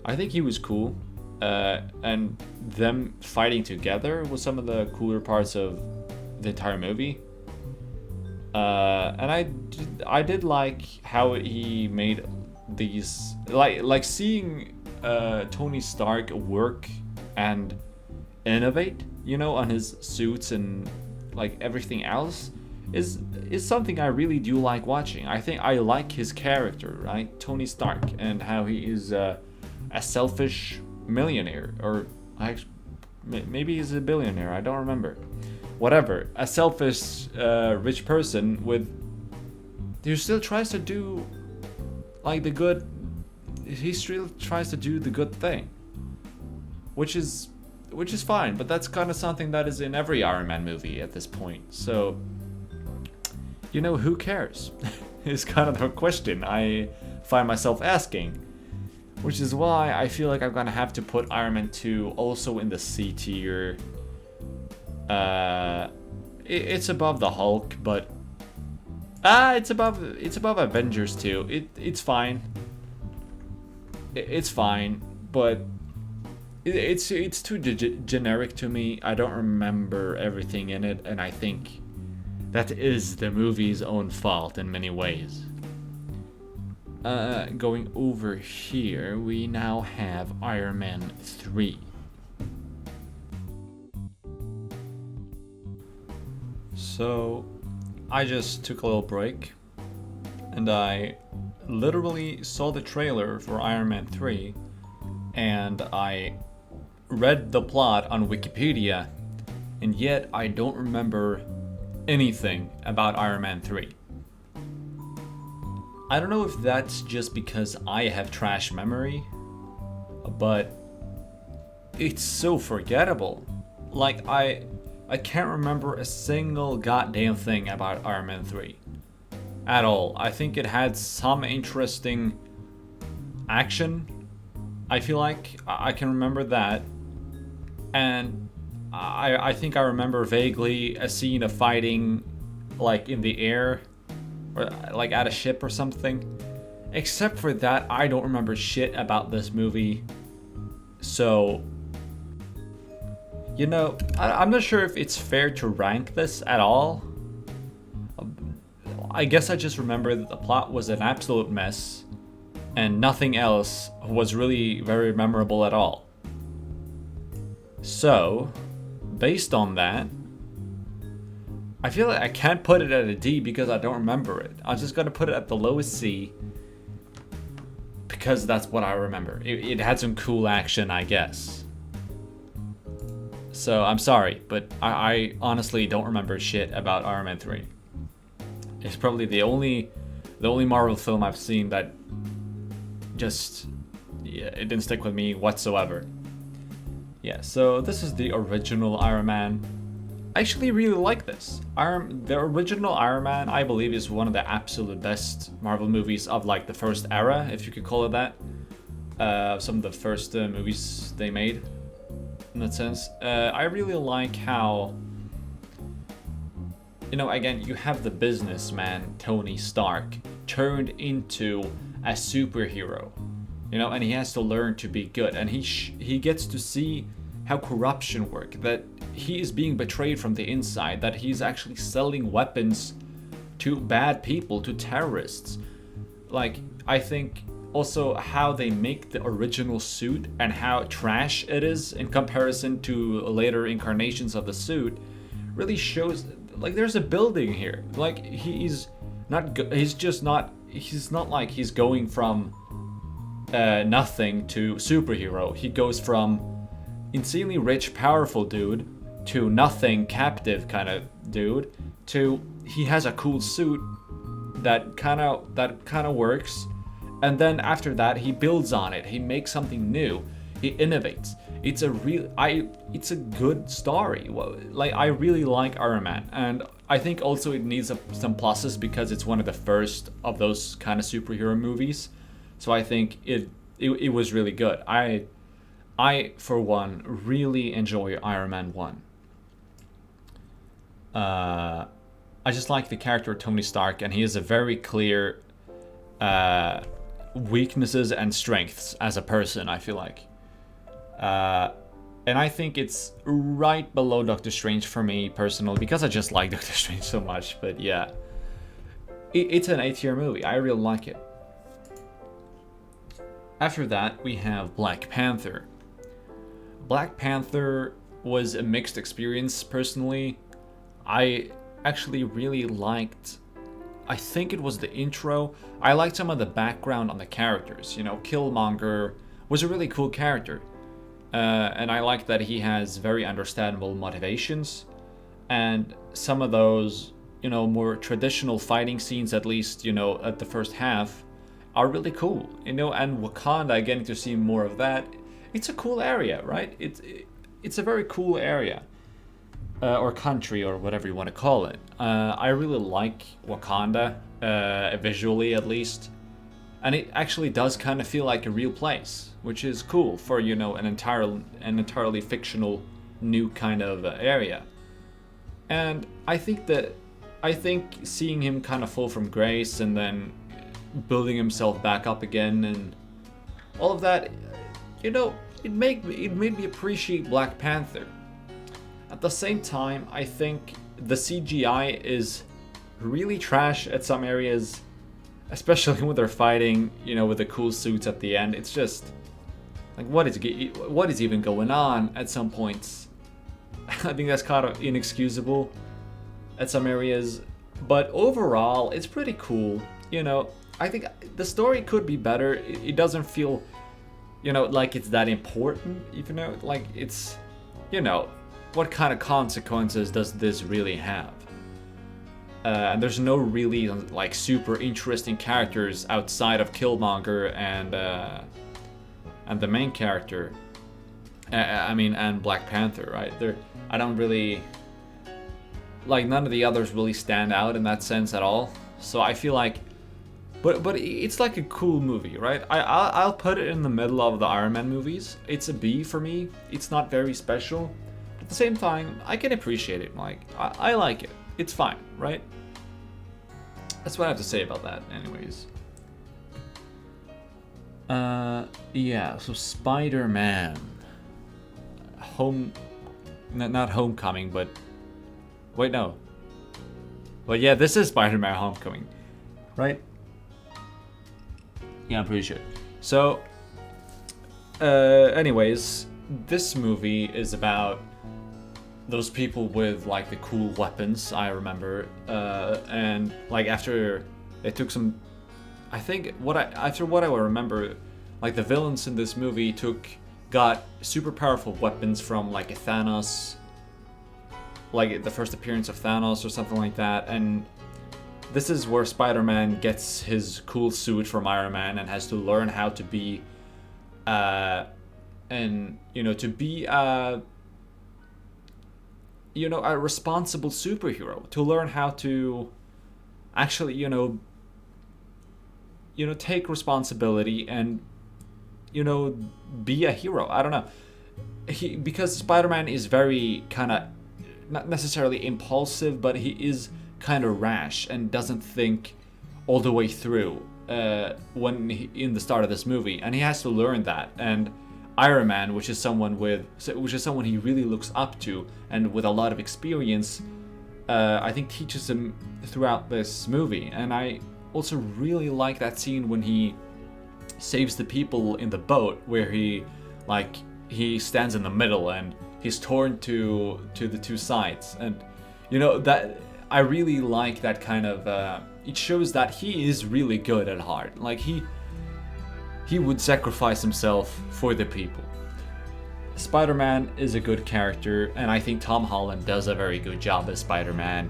I think he was cool. And them fighting together was some of the cooler parts of the entire movie. And I did like how he made these, like seeing Tony Stark work and innovate, on his suits and like everything else is something I really do like watching. I think I like his character, right? Tony Stark, and how he is a selfish millionaire, or maybe he's a billionaire, I don't remember. Whatever, a selfish rich person who still tries to do like the good. He still tries to do the good thing, which is fine. But that's kind of something that is in every Iron Man movie at this point. So, who cares? Is kind of the question I find myself asking, which is why I feel like I'm gonna have to put Iron Man 2 also in the C tier. It's above the Hulk, but it's above Avengers 2. It's fine. It's fine, but it's too generic to me. I don't remember everything in it, and I think that is the movie's own fault in many ways. Going over here, we now have Iron Man 3. So, I just took a little break, and I literally saw the trailer for Iron Man 3, and I read the plot on Wikipedia, and yet I don't remember anything about Iron Man 3. I don't know if that's just because I have trash memory, but it's so forgettable. Like, I can't remember a single goddamn thing about Iron Man 3 at all. I think it had some interesting action. I feel like I can remember that. And I think I remember vaguely a scene of fighting like in the air, or like at a ship or something. Except for that, I don't remember shit about this movie. So, I'm not sure if it's fair to rank this at all. I guess I just remember that the plot was an absolute mess, and nothing else was really very memorable at all. So, based on that, I feel like I can't put it at a D because I don't remember it. I'm just gonna put it at the lowest C because that's what I remember. It had some cool action, I guess. So I'm sorry, but I honestly don't remember shit about Iron Man 3. It's probably the only Marvel film I've seen that just, it didn't stick with me whatsoever. Yeah, so this is the original Iron Man. I actually really like this. The original Iron Man, I believe, is one of the absolute best Marvel movies of like the first era, if you could call it that. Some of the first movies they made, in that sense. I really like how, again, you have the businessman Tony Stark turned into a superhero, and he has to learn to be good, and he gets to see how corruption works, that he is being betrayed from the inside, that he's actually selling weapons to bad people, to terrorists. Like, I think also how they make the original suit and how trash it is in comparison to later incarnations of the suit really shows, like, there's a building here. Like, he's not like he's going from nothing to superhero. He goes from insanely rich, powerful dude to nothing, captive kind of dude, to he has a cool suit that kind of works, and then after that he builds on it. He makes something new. He innovates. it's a good story. Well, like, I really like Iron Man, and I think also it needs some pluses because it's one of the first of those kind of superhero movies. So I think it was really good. I for one really enjoy Iron Man 1. I just like the character of Tony Stark, and he has a very clear weaknesses and strengths as a person, I feel like. And I think it's right below Doctor Strange for me personally, because I just like Doctor Strange so much. But yeah, it's an A-tier movie. I really like it. After that, we have Black Panther. Black Panther was a mixed experience personally. I actually really liked, I think it was the intro. I liked some of the background on the characters. You know, Killmonger was a really cool character. And I like that he has very understandable motivations. And some of those, you know, more traditional fighting scenes, at least, you know, at the first half, are really cool. You know, and Wakanda, getting to see more of that. It's a cool area, right? It's a very cool area. Or country, or whatever you want to call it. I really like Wakanda, visually at least. And it actually does kind of feel like a real place, which is cool for, you know, an entirely fictional new kind of area. And I think seeing him kind of fall from grace and then building himself back up again and all of that, you know, it made me appreciate Black Panther. At the same time, I think the CGI is really trash at some areas, especially when they're fighting, you know, with the cool suits at the end. It's just like, what is even going on at some points? I think that's kind of inexcusable at some areas, but overall, it's pretty cool. You know, I think the story could be better. It doesn't feel, you know, like it's that important, even though, like, it's, you know, what kind of consequences does this really have? And there's no really, like, super interesting characters outside of Killmonger and the main character. And Black Panther, right? I don't really, like, none of the others really stand out in that sense at all. So I feel like, but it's like a cool movie, right? I'll put it in the middle of the Iron Man movies. It's a B for me. It's not very special. At the same time, I can appreciate it. Like, I like it. It's fine, right? That's what I have to say about that, anyways. Yeah, so Spider-Man. Not Homecoming, but... Wait, no. But yeah, this is Spider-Man Homecoming, right? Yeah, I'm pretty sure. So, anyways, this movie is about those people with, like, the cool weapons, I remember, and, like, after they took some, I think after what I remember, like, the villains in this movie got super powerful weapons from, like, a Thanos, like the first appearance of Thanos or something like that, and this is where Spider-Man gets his cool suit from Iron Man and has to learn how to be, a responsible superhero, to learn how to actually, take responsibility and, be a hero. I don't know. Because Spider-Man is very kind of, not necessarily impulsive, but he is kind of rash and doesn't think all the way through in the start of this movie, and he has to learn that. And Iron Man, which is someone he really looks up to and with a lot of experience, I think teaches him throughout this movie. And I also really like that scene when he saves the people in the boat, where he stands in the middle and he's torn to the two sides. And that I really like that kind of it shows that he is really good at heart. Like, he would sacrifice himself for the people. Spider-Man is a good character, and I think Tom Holland does a very good job as Spider-Man.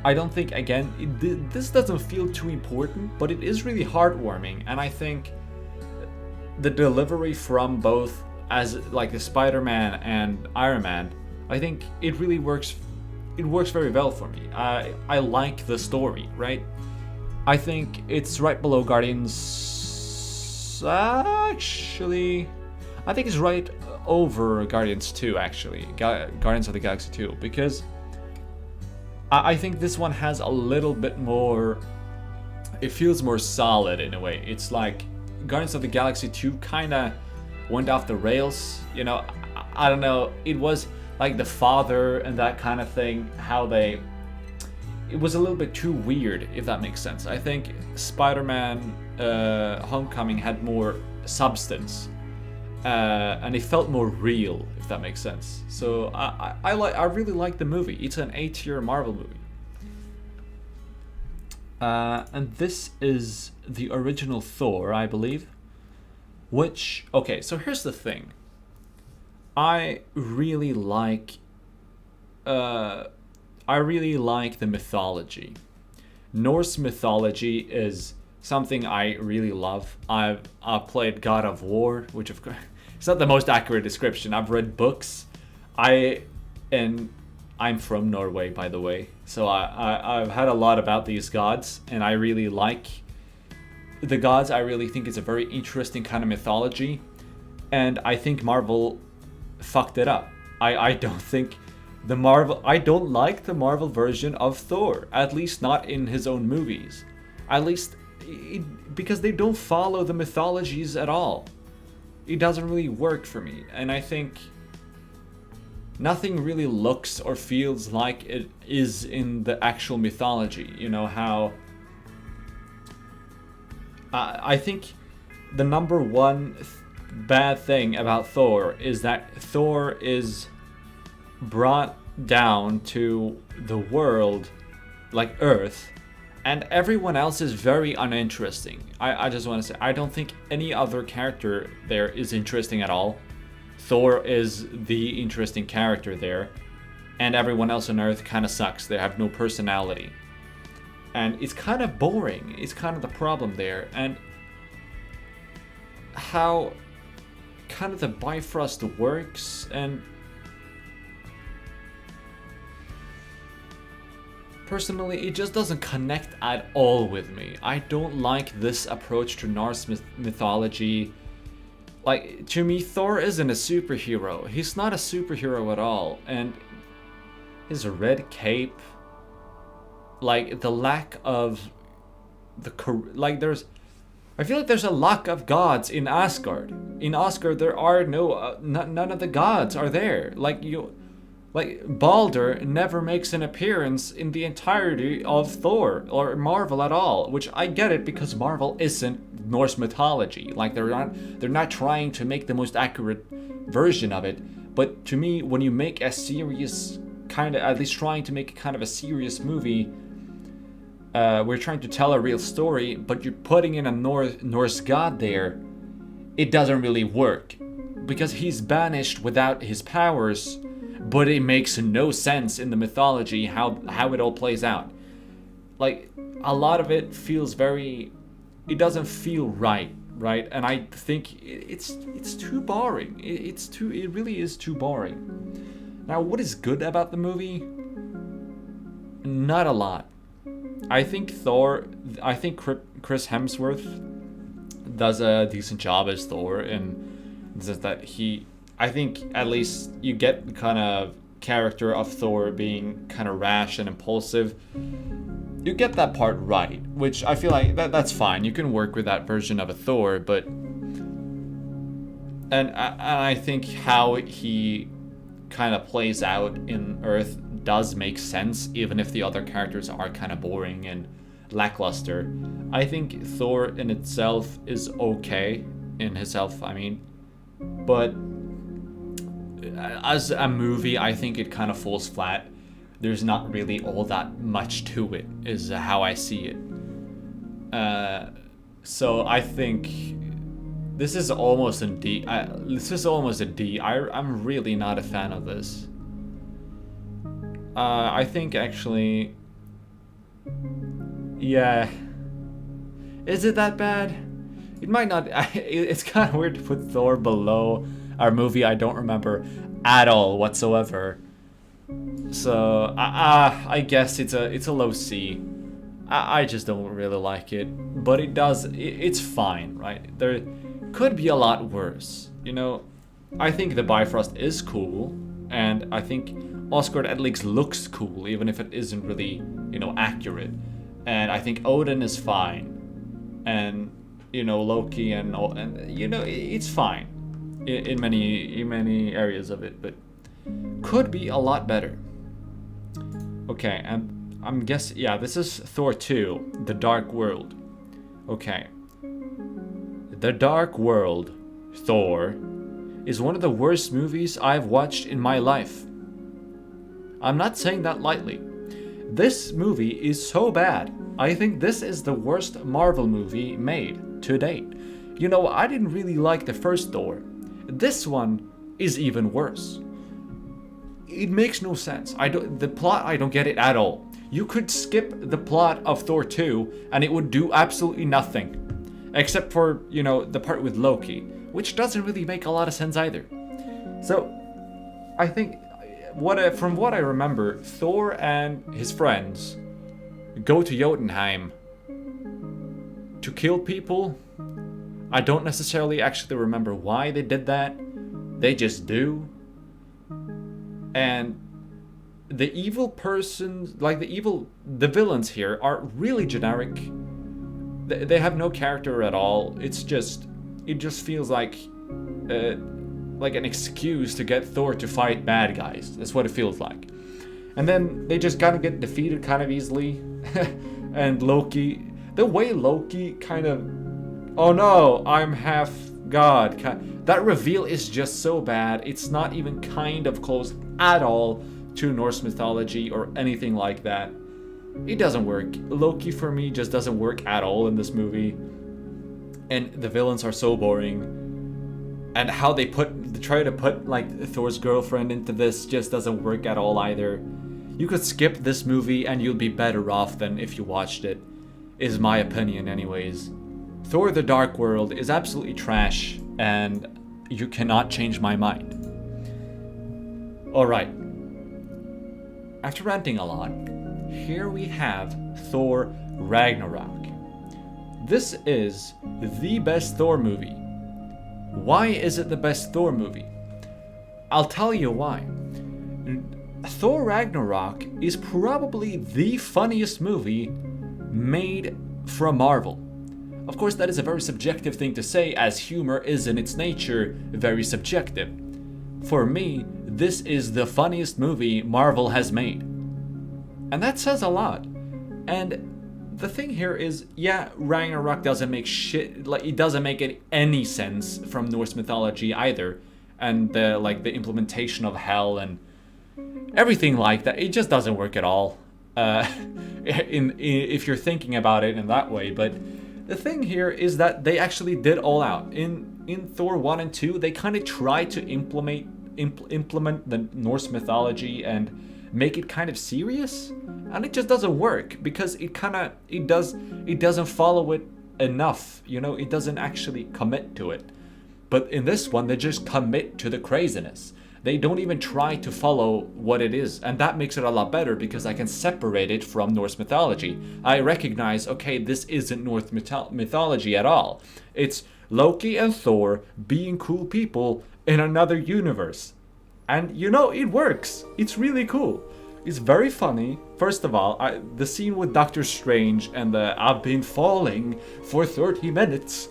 I don't think, again, this doesn't feel too important, but it is really heartwarming, and I think the delivery from both as like the Spider-Man and Iron Man, I think it really works. It works very well for me. I like the story, right? I think it's right below Guardians. Actually, I think it's right over Guardians 2. Actually, Guardians of the Galaxy 2, because I think this one has a little bit more. It feels more solid in a way. It's like Guardians of the Galaxy 2 kind of went off the rails. You know, I don't know. It was like the father and that kind of thing. It was a little bit too weird, if that makes sense. I think Spider-Man Homecoming had more substance, and it felt more real, if that makes sense. So I really like the movie. It's an A-tier Marvel movie. And this is the original Thor, I believe. Which, okay, so here's the thing. I really like the mythology. Norse mythology is something I really love. I've played God of War, which of course it's not the most accurate description. I've read books. I'm from Norway, by the way, so I've had a lot about these gods, and I really like the gods. I really think it's a very interesting kind of mythology, and I think Marvel fucked it up. I don't like the Marvel version of Thor, at least not in his own movies. At least because they don't follow the mythologies at all. It doesn't really work for me, and I think nothing really looks or feels like it is in the actual mythology. You know how I think the number one bad thing about Thor is that Thor is brought down to the world, like Earth, and everyone else is very uninteresting. I just want to say, I don't think any other character there is interesting at all. Thor is the interesting character there, and everyone else on Earth kind of sucks. They have no personality. And it's kind of boring. It's kind of the problem there. And how kind of the Bifrost works, and personally, it just doesn't connect at all with me. I don't like this approach to Norse mythology. Like, to me, Thor isn't a superhero. He's not a superhero at all. And his red cape, like, the lack of I feel like there's a lack of gods in Asgard. In Asgard, there are none of the gods are there. Like Balder never makes an appearance in the entirety of Thor or Marvel at all, which I get it because Marvel isn't Norse mythology. Like they're not trying to make the most accurate version of it. But to me, when you make a serious at least trying to make kind of a serious movie, we're trying to tell a real story, but you're putting in a Norse god there, it doesn't really work because he's banished without his powers. But it makes no sense in the mythology how it all plays out. Like, a lot of it feels it doesn't feel right? And I think it's too boring. It really is too boring. Now, what is good about the movie? Not a lot. I think Chris Hemsworth does a decent job as Thor, and that I think at least you get the kind of character of Thor being kind of rash and impulsive. You get that part right, which I feel like that's fine. You can work with that version of a Thor, but and I think how he kind of plays out in Earth does make sense, even if the other characters are kind of boring and lackluster. I think Thor in itself is okay in himself, but as a movie, I think it kind of falls flat. There's not really all that much to it, is how I see it. So I think this is almost a D. I'm really not a fan of this. I think actually, yeah. Is it that bad? It might not. It's kind of weird to put Thor below a movie I don't remember at all whatsoever. So I guess it's a low C. I just don't really like it, but it's fine, right? There could be a lot worse. You know, I think the Bifrost is cool, and I think Osgard at least looks cool, even if it isn't really, accurate. And I think Odin is fine, and Loki and it's fine in many areas of it, but could be a lot better. Okay, and I'm guessing, yeah, this is Thor 2, The Dark World. Okay. The Dark World, Thor, is one of the worst movies I've watched in my life. I'm not saying that lightly. This movie is so bad. I think this is the worst Marvel movie made to date. I didn't really like the first Thor. This one is even worse. It makes no sense. The plot, I don't get it at all. You could skip the plot of Thor 2 and it would do absolutely nothing. Except for, the part with Loki, which doesn't really make a lot of sense either. So, I think, from what I remember, Thor and his friends go to Jotunheim to kill people. I don't necessarily actually remember why they did that. They just do. And the evil persons, the villains here are really generic. They have no character at all. It just feels like an excuse to get Thor to fight bad guys. That's what it feels like. And then they just kind of get defeated kind of easily. And Loki, the way Loki kind of, oh no, I'm half god. That reveal is just so bad. It's not even kind of close at all to Norse mythology or anything like that. It doesn't work. Loki for me just doesn't work at all in this movie. And the villains are so boring. And how they try to put Thor's girlfriend into this just doesn't work at all either. You could skip this movie and you'll be better off than if you watched it, is my opinion anyways. Thor the Dark World is absolutely trash, and you cannot change my mind. Alright. After ranting a lot, here we have Thor Ragnarok. This is the best Thor movie. Why is it the best Thor movie? I'll tell you why. Thor Ragnarok is probably the funniest movie made from Marvel. Of course, that is a very subjective thing to say, as humor is in its nature very subjective. For me, this is the funniest movie Marvel has made. And that says a lot. And the thing here is, yeah, Ragnarok doesn't make it doesn't make any sense from Norse mythology either. And the implementation of hell and everything like that, it just doesn't work at all. If you're thinking about it in that way, but the thing here is that they actually did all out. In Thor 1 and 2, they kind of tried to implement the Norse mythology and make it kind of serious, and it just doesn't work because it doesn't follow it enough. It doesn't actually commit to it. But in this one, they just commit to the craziness. They don't even try to follow what it is, and that makes it a lot better because I can separate it from Norse mythology. I recognize, okay, this isn't Norse mythology at all. It's Loki and Thor being cool people in another universe. And it works. It's really cool. It's very funny. First of all, the scene with Doctor Strange and the I've been falling for 30 minutes.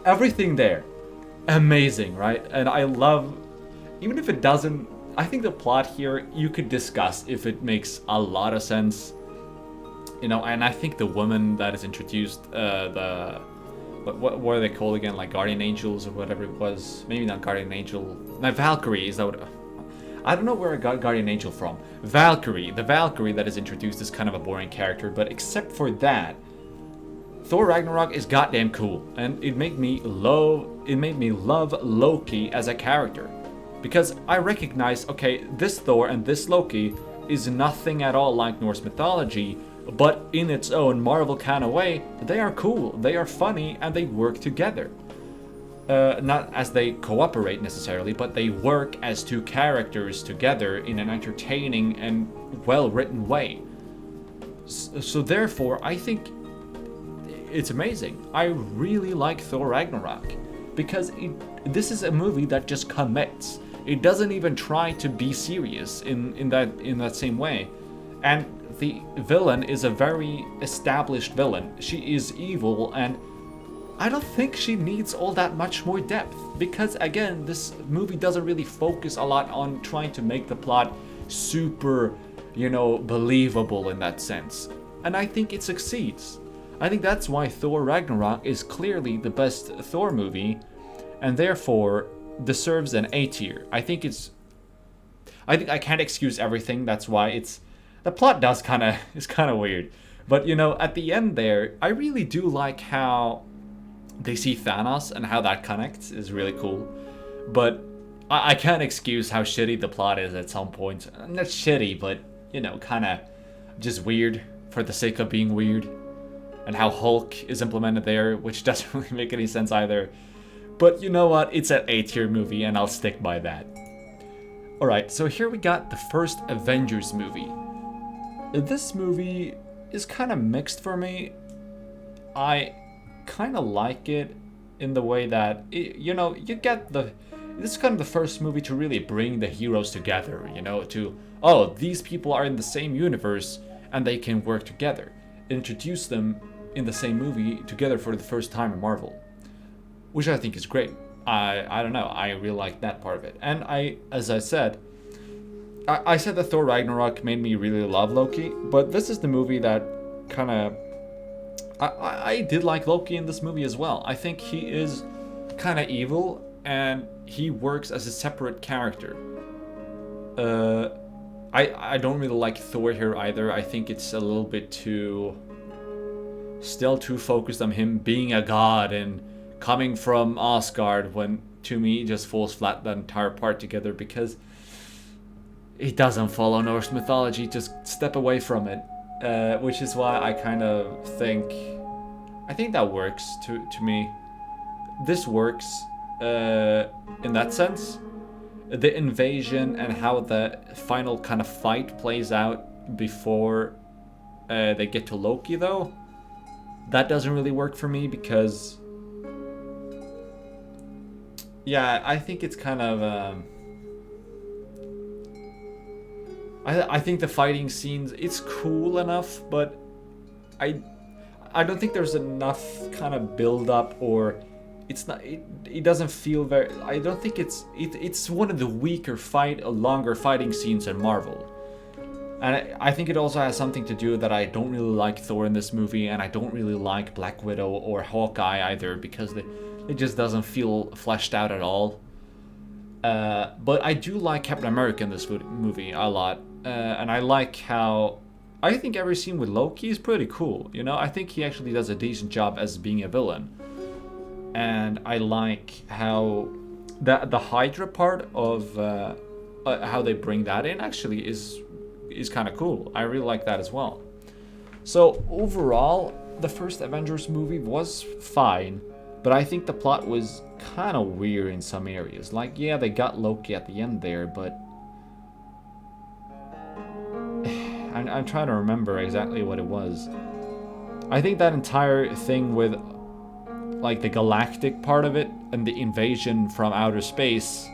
Everything there. Amazing, right? And I love, even if it doesn't, I think the plot here, you could discuss if it makes a lot of sense. And I think the woman that is introduced, what are they called again? Like Guardian Angels or whatever it was. Maybe not Guardian Angel. No, Valkyrie, is that what? I don't know where I got Guardian Angel from. Valkyrie. The Valkyrie that is introduced is kind of a boring character, but except for that, Thor Ragnarok is goddamn cool. And it made me love Loki as a character. Because I recognize, okay, this Thor and this Loki is nothing at all like Norse mythology, but in its own Marvel kind of way, they are cool, they are funny, and they work together. not as they cooperate necessarily, but they work as two characters together in an entertaining and well-written way. So therefore, I think it's amazing. I really like Thor Ragnarok because this is a movie that just commits. It doesn't even try to be serious in that same way, and the villain is a very established villain. She is evil, and I don't think she needs all that much more depth because, again, this movie doesn't really focus a lot on trying to make the plot super, believable in that sense. And I think it succeeds. I think that's why Thor Ragnarok is clearly the best Thor movie and therefore deserves an A tier. I think I can't excuse everything. That's why the plot is kind of weird. But, at the end there, I really do like how they see Thanos and how that connects is really cool. But I can't excuse how shitty the plot is at some point. Not shitty, but, kind of just weird for the sake of being weird. And how Hulk is implemented there, which doesn't really make any sense either. But you know what? It's an A-tier movie, and I'll stick by that. Alright, so here we got the first Avengers movie. This movie is kind of mixed for me. I kind of like it in the way that, you get this is kind of the first movie to really bring the heroes together, these people are in the same universe and they can work together. Introduce them in the same movie together for the first time in Marvel, which I think is great. I don't know, I really like that part of it. And as I said that Thor Ragnarok made me really love Loki, but this is the movie that kind of I did like Loki in this movie as well. I think he is kind of evil and he works as a separate character. I don't really like Thor here either. I think it's a little bit still too focused on him being a god and coming from Asgard, when to me it just falls flat the entire part together because it doesn't follow Norse mythology. Just step away from it. Which is why I kind of think that works to me. This works in that sense. The invasion and how the final kind of fight plays out before they get to Loki, though, that doesn't really work for me because, I think it's kind of I think the fighting scenes, it's cool enough, but I don't think there's enough kind of build up, or it's not, it doesn't feel very, I don't think it's one of the weaker longer fighting scenes in Marvel. And I think it also has something to do that I don't really like Thor in this movie, and I don't really like Black Widow or Hawkeye either, because it just doesn't feel fleshed out at all. But I do like Captain America in this movie a lot. And I like how I think every scene with Loki is pretty cool. I think he actually does a decent job as being a villain. And I like how the Hydra part of how they bring that in actually is kind of cool. I really like that as well. So overall, the first Avengers movie was fine, but I think the plot was kind of weird in some areas. Like, yeah, they got Loki at the end there, but I'm trying to remember exactly what it was. I think that entire thing with, like, the galactic part of it and the invasion from outer space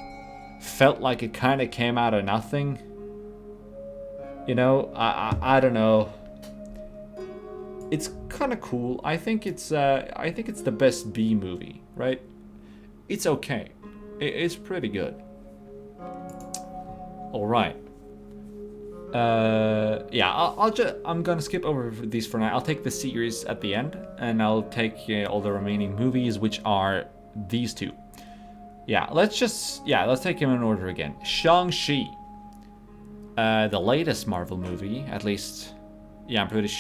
felt like it kind of came out of nothing. I don't know. It's kind of cool. I think it's the best B movie, right? It's okay. It's pretty good. All right. I'm gonna skip over these for now. I'll take the series at the end, and I'll take all the remaining movies, which are these two. Let's take them in order again. Shang-Chi, the latest Marvel movie, at least. I'm pretty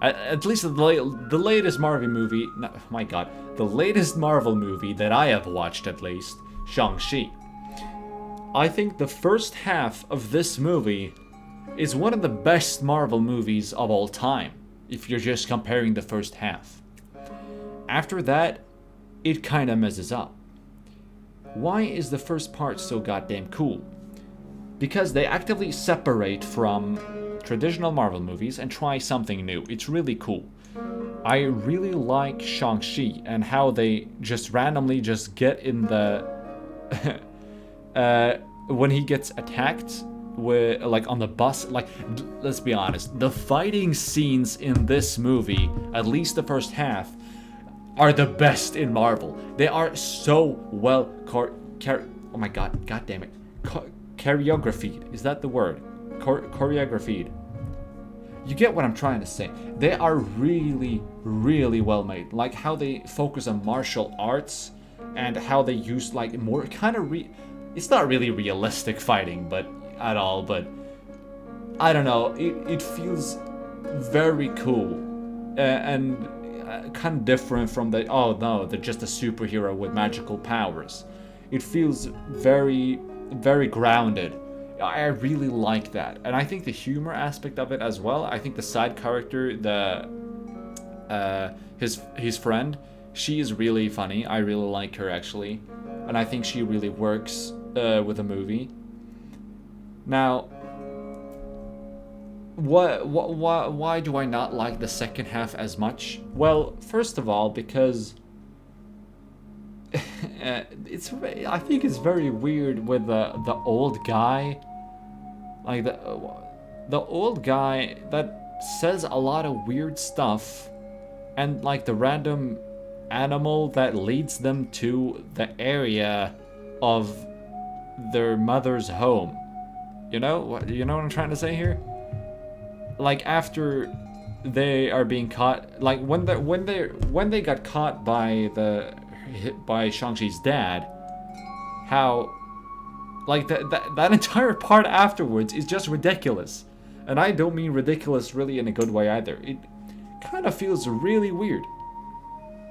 at least the latest Marvel movie. No, my God, the latest Marvel movie that I have watched, at least, Shang-Chi. I think the first half of this movie is one of the best Marvel movies of all time, if you're just comparing the first half. After that, it kind of messes up. Why is the first part so goddamn cool? Because they actively separate from traditional Marvel movies and try something new. It's really cool. I really like Shang-Chi and how they just randomly just get in the when he gets attacked with, like, on the bus. Like, let's be honest, the fighting scenes in this movie, at least the first half, are the best in Marvel. They are so well oh my god, god damn it, choreographed. Is that the word? Choreographed. You get what I'm trying to say. They are really, really well made. Like how they focus on martial arts and how they use like more kind of it's not really realistic fighting, but at all. But I don't know. It feels very cool and kind of different from the oh no, they're just a superhero with magical powers. It feels very, very grounded. I really like that, and I think the humor aspect of it as well. I think the side character, his friend, she is really funny. I really like her actually, and I think she really works with the movie. Now, why do I not like the second half as much? Well, first of all, because I think it's very weird with the old guy, like the old guy that says a lot of weird stuff, and like the random animal that leads them to the area of their mother's home. You know what I'm trying to say here? Like after they are being caught, like when they got caught by Shang-Chi's dad, how like that entire part afterwards is just ridiculous. And I don't mean ridiculous really in a good way either. It kind of feels really weird.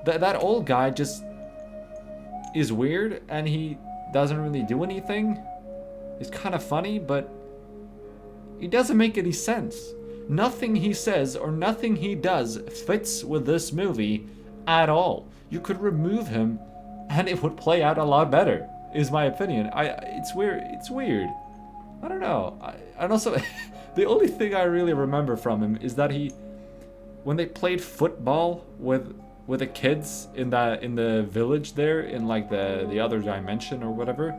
That old guy just is weird and he doesn't really do anything. It's kind of funny, but it doesn't make any sense. Nothing he says or nothing he does fits with this movie at all. You could remove him and it would play out a lot better, is my opinion. It's weird. I don't know. And also, the only thing I really remember from him is that when they played football with the kids in the village there, in like the other dimension or whatever,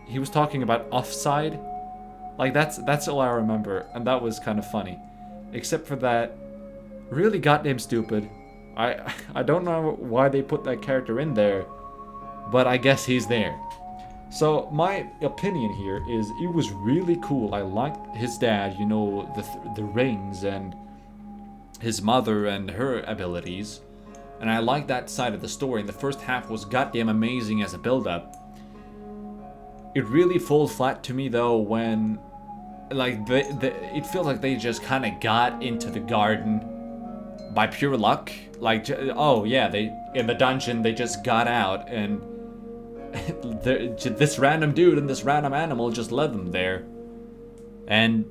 he was talking about offside. Like that's all I remember, and that was kind of funny. Except for that, really goddamn stupid. I don't know why they put that character in there, but I guess he's there. So my opinion here is it was really cool. I liked his dad, the rings, and his mother and her abilities, and I liked that side of the story. And the first half was goddamn amazing as a build-up. It really falls flat to me though when, like, it feels like they just kind of got into the garden by pure luck. Like, oh yeah, they in the dungeon they just got out, and this random dude and this random animal just led them there, and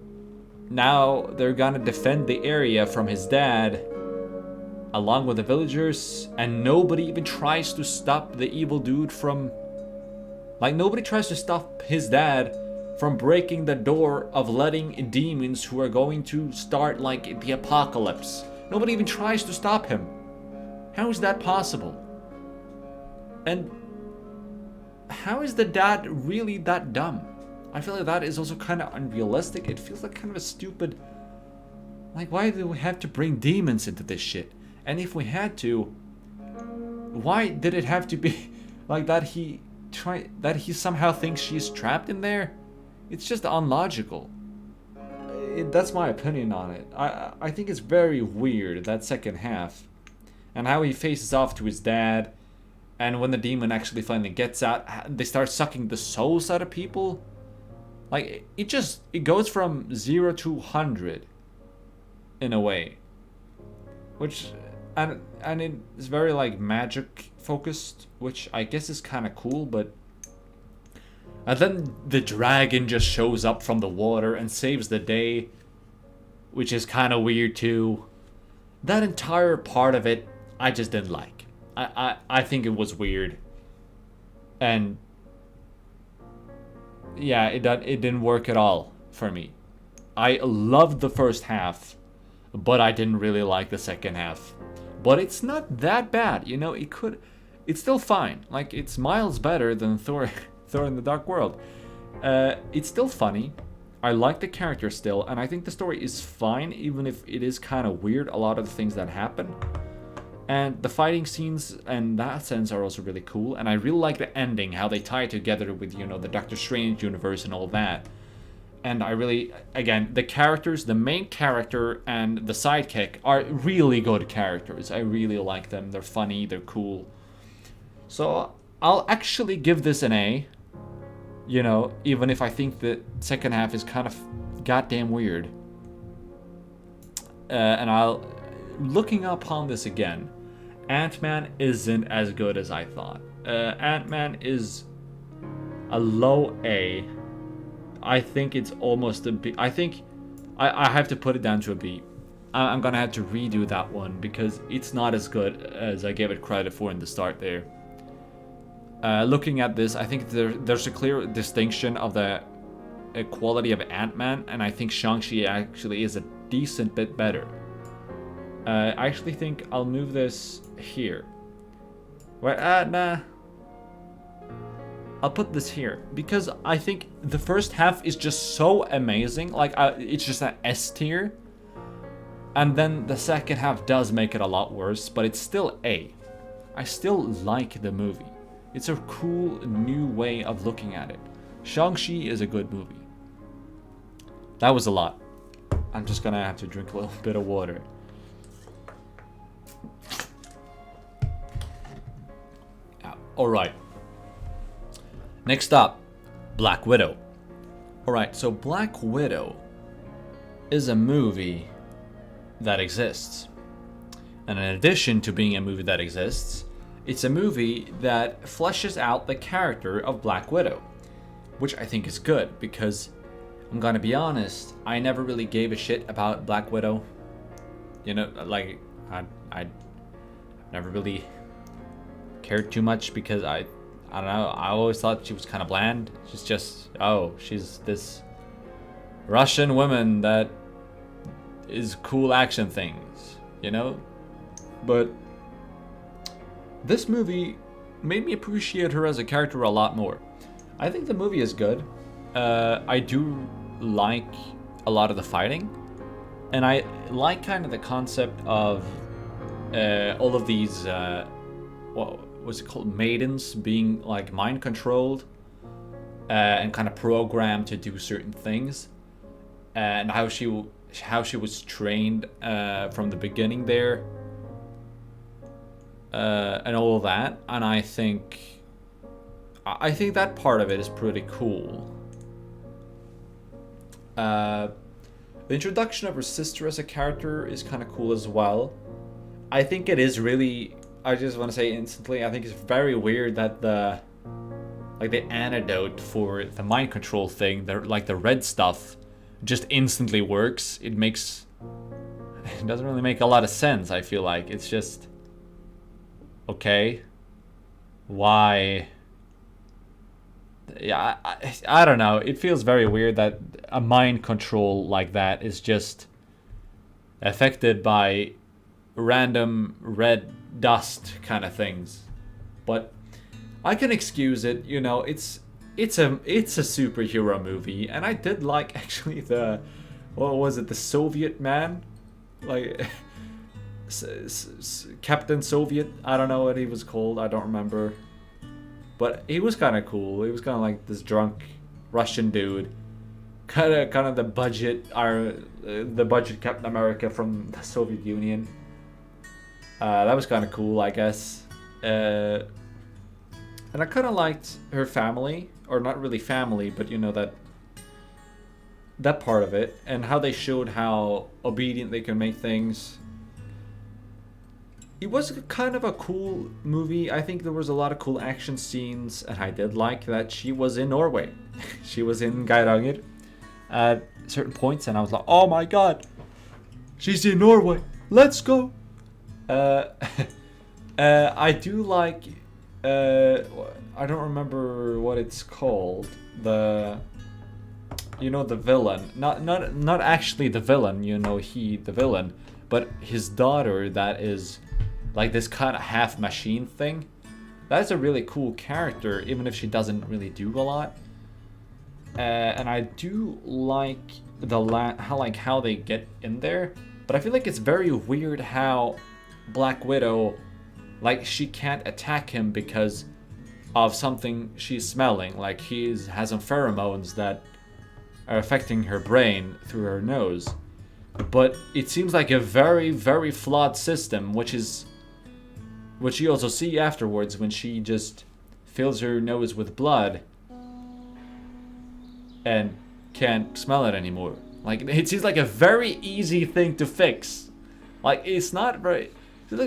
now they're gonna defend the area from his dad, along with the villagers, and nobody even tries to stop the evil dude from. Like, nobody tries to stop his dad from breaking the door of letting demons who are going to start, like, the apocalypse. Nobody even tries to stop him. How is that possible? And how is the dad really that dumb? I feel like that is also kind of unrealistic. It feels like kind of a stupid. Like, why do we have to bring demons into this shit? And if we had to, why did it have to be like that he somehow thinks she's trapped in there? It's just unlogical. That's my opinion on it. I think it's very weird, that second half, and how he faces off to his dad, and when the demon actually finally gets out, they start sucking the souls out of people. Like, it goes from 0 to 100 in a way, which and it's very like magic focused, which I guess is kind of cool. But and then the dragon just shows up from the water and saves the day, which is kind of weird too. That entire part of it I just didn't like. I think it was weird. And yeah, it didn't work at all for me. I loved the first half, but I didn't really like the second half. But it's not that bad, you know. It's still fine. Like, it's miles better than Thor, Thor in the Dark World. It's still funny. I like the character still, and I think the story is fine, even if it is kind of weird, a lot of the things that happen. And the fighting scenes in that sense are also really cool, and I really like the ending, how they tie it together with, you know, the Doctor Strange universe and all that. And I really, again, the characters, the main character and the sidekick are really good characters. I really like them. They're funny, they're cool. So I'll actually give this an A. You know, even if I think the second half is kind of goddamn weird. And looking upon this again, Ant-Man isn't as good as I thought. Ant-Man is a low A. I think it's almost a B. I think I have to put it down to a B. I'm gonna have to redo that one because it's not as good as I gave it credit for in the start there. Looking at this, I think there's a clear distinction of the quality of Ant-Man, and I think Shang-Chi actually is a decent bit better. I actually think I'll move this here. Wait, nah. I'll put this here because I think the first half is just so amazing. Like, it's just an S tier. And then the second half does make it a lot worse, but it's still A. I still like the movie. It's a cool new way of looking at it. Shang-Chi is a good movie. That was a lot. I'm just gonna have to drink a little bit of water. Alright. Next up, Black Widow. Alright, so Black Widow is a movie that exists. And in addition to being a movie that exists, it's a movie that fleshes out the character of Black Widow, which I think is good because, I'm gonna be honest, I never really gave a shit about Black Widow. You know, like, I never really cared too much because I don't know, I always thought she was kind of bland. She's just, she's this Russian woman that is cool action things, you know? But this movie made me appreciate her as a character a lot more. I think the movie is good. I do like a lot of the fighting. And I like kind of the concept of all of these, what was it called? Maidens being like mind controlled and kind of programmed to do certain things. And how she was trained from the beginning there. And all of that, and I think that part of it is pretty cool. The introduction of her sister as a character is kind of cool as well. I think it is really, I just want to say instantly, I think it's very weird that the antidote for the mind control thing, the red stuff, just instantly works. It doesn't really make a lot of sense, I feel like. It's just, okay, why? Yeah, I don't know. It feels very weird that a mind control like that is just affected by random red dust kind of things. But I can excuse it, you know. It's a superhero movie, and I did like actually the Soviet man, like Captain Soviet. I don't know what he was called. I don't remember. But he was kind of cool. He was kind of like this drunk Russian dude, kind of the budget Captain America from the Soviet Union. That was kind of cool, I guess. And I kind of liked her family, or not really family, but you know, that part of it, and how they showed how obedient they can make things. It was kind of a cool movie. I think there was a lot of cool action scenes, and I did like that she was in Norway. She was in Geiranger at certain points, and I was like, oh my god, she's in Norway, let's go. I do like. Uh, I don't remember what it's called. The, the villain. Not actually the villain. The villain, but his daughter. That is, like this kind of half machine thing. That's a really cool character, even if she doesn't really do a lot. And I do like how they get in there, but I feel like it's very weird how Black Widow, like, she can't attack him because of something she's smelling. Like, has some pheromones that are affecting her brain through her nose. But it seems like a very, very flawed system, which you also see afterwards when she just fills her nose with blood and can't smell it anymore. Like, it seems like a very easy thing to fix. Like, it's like a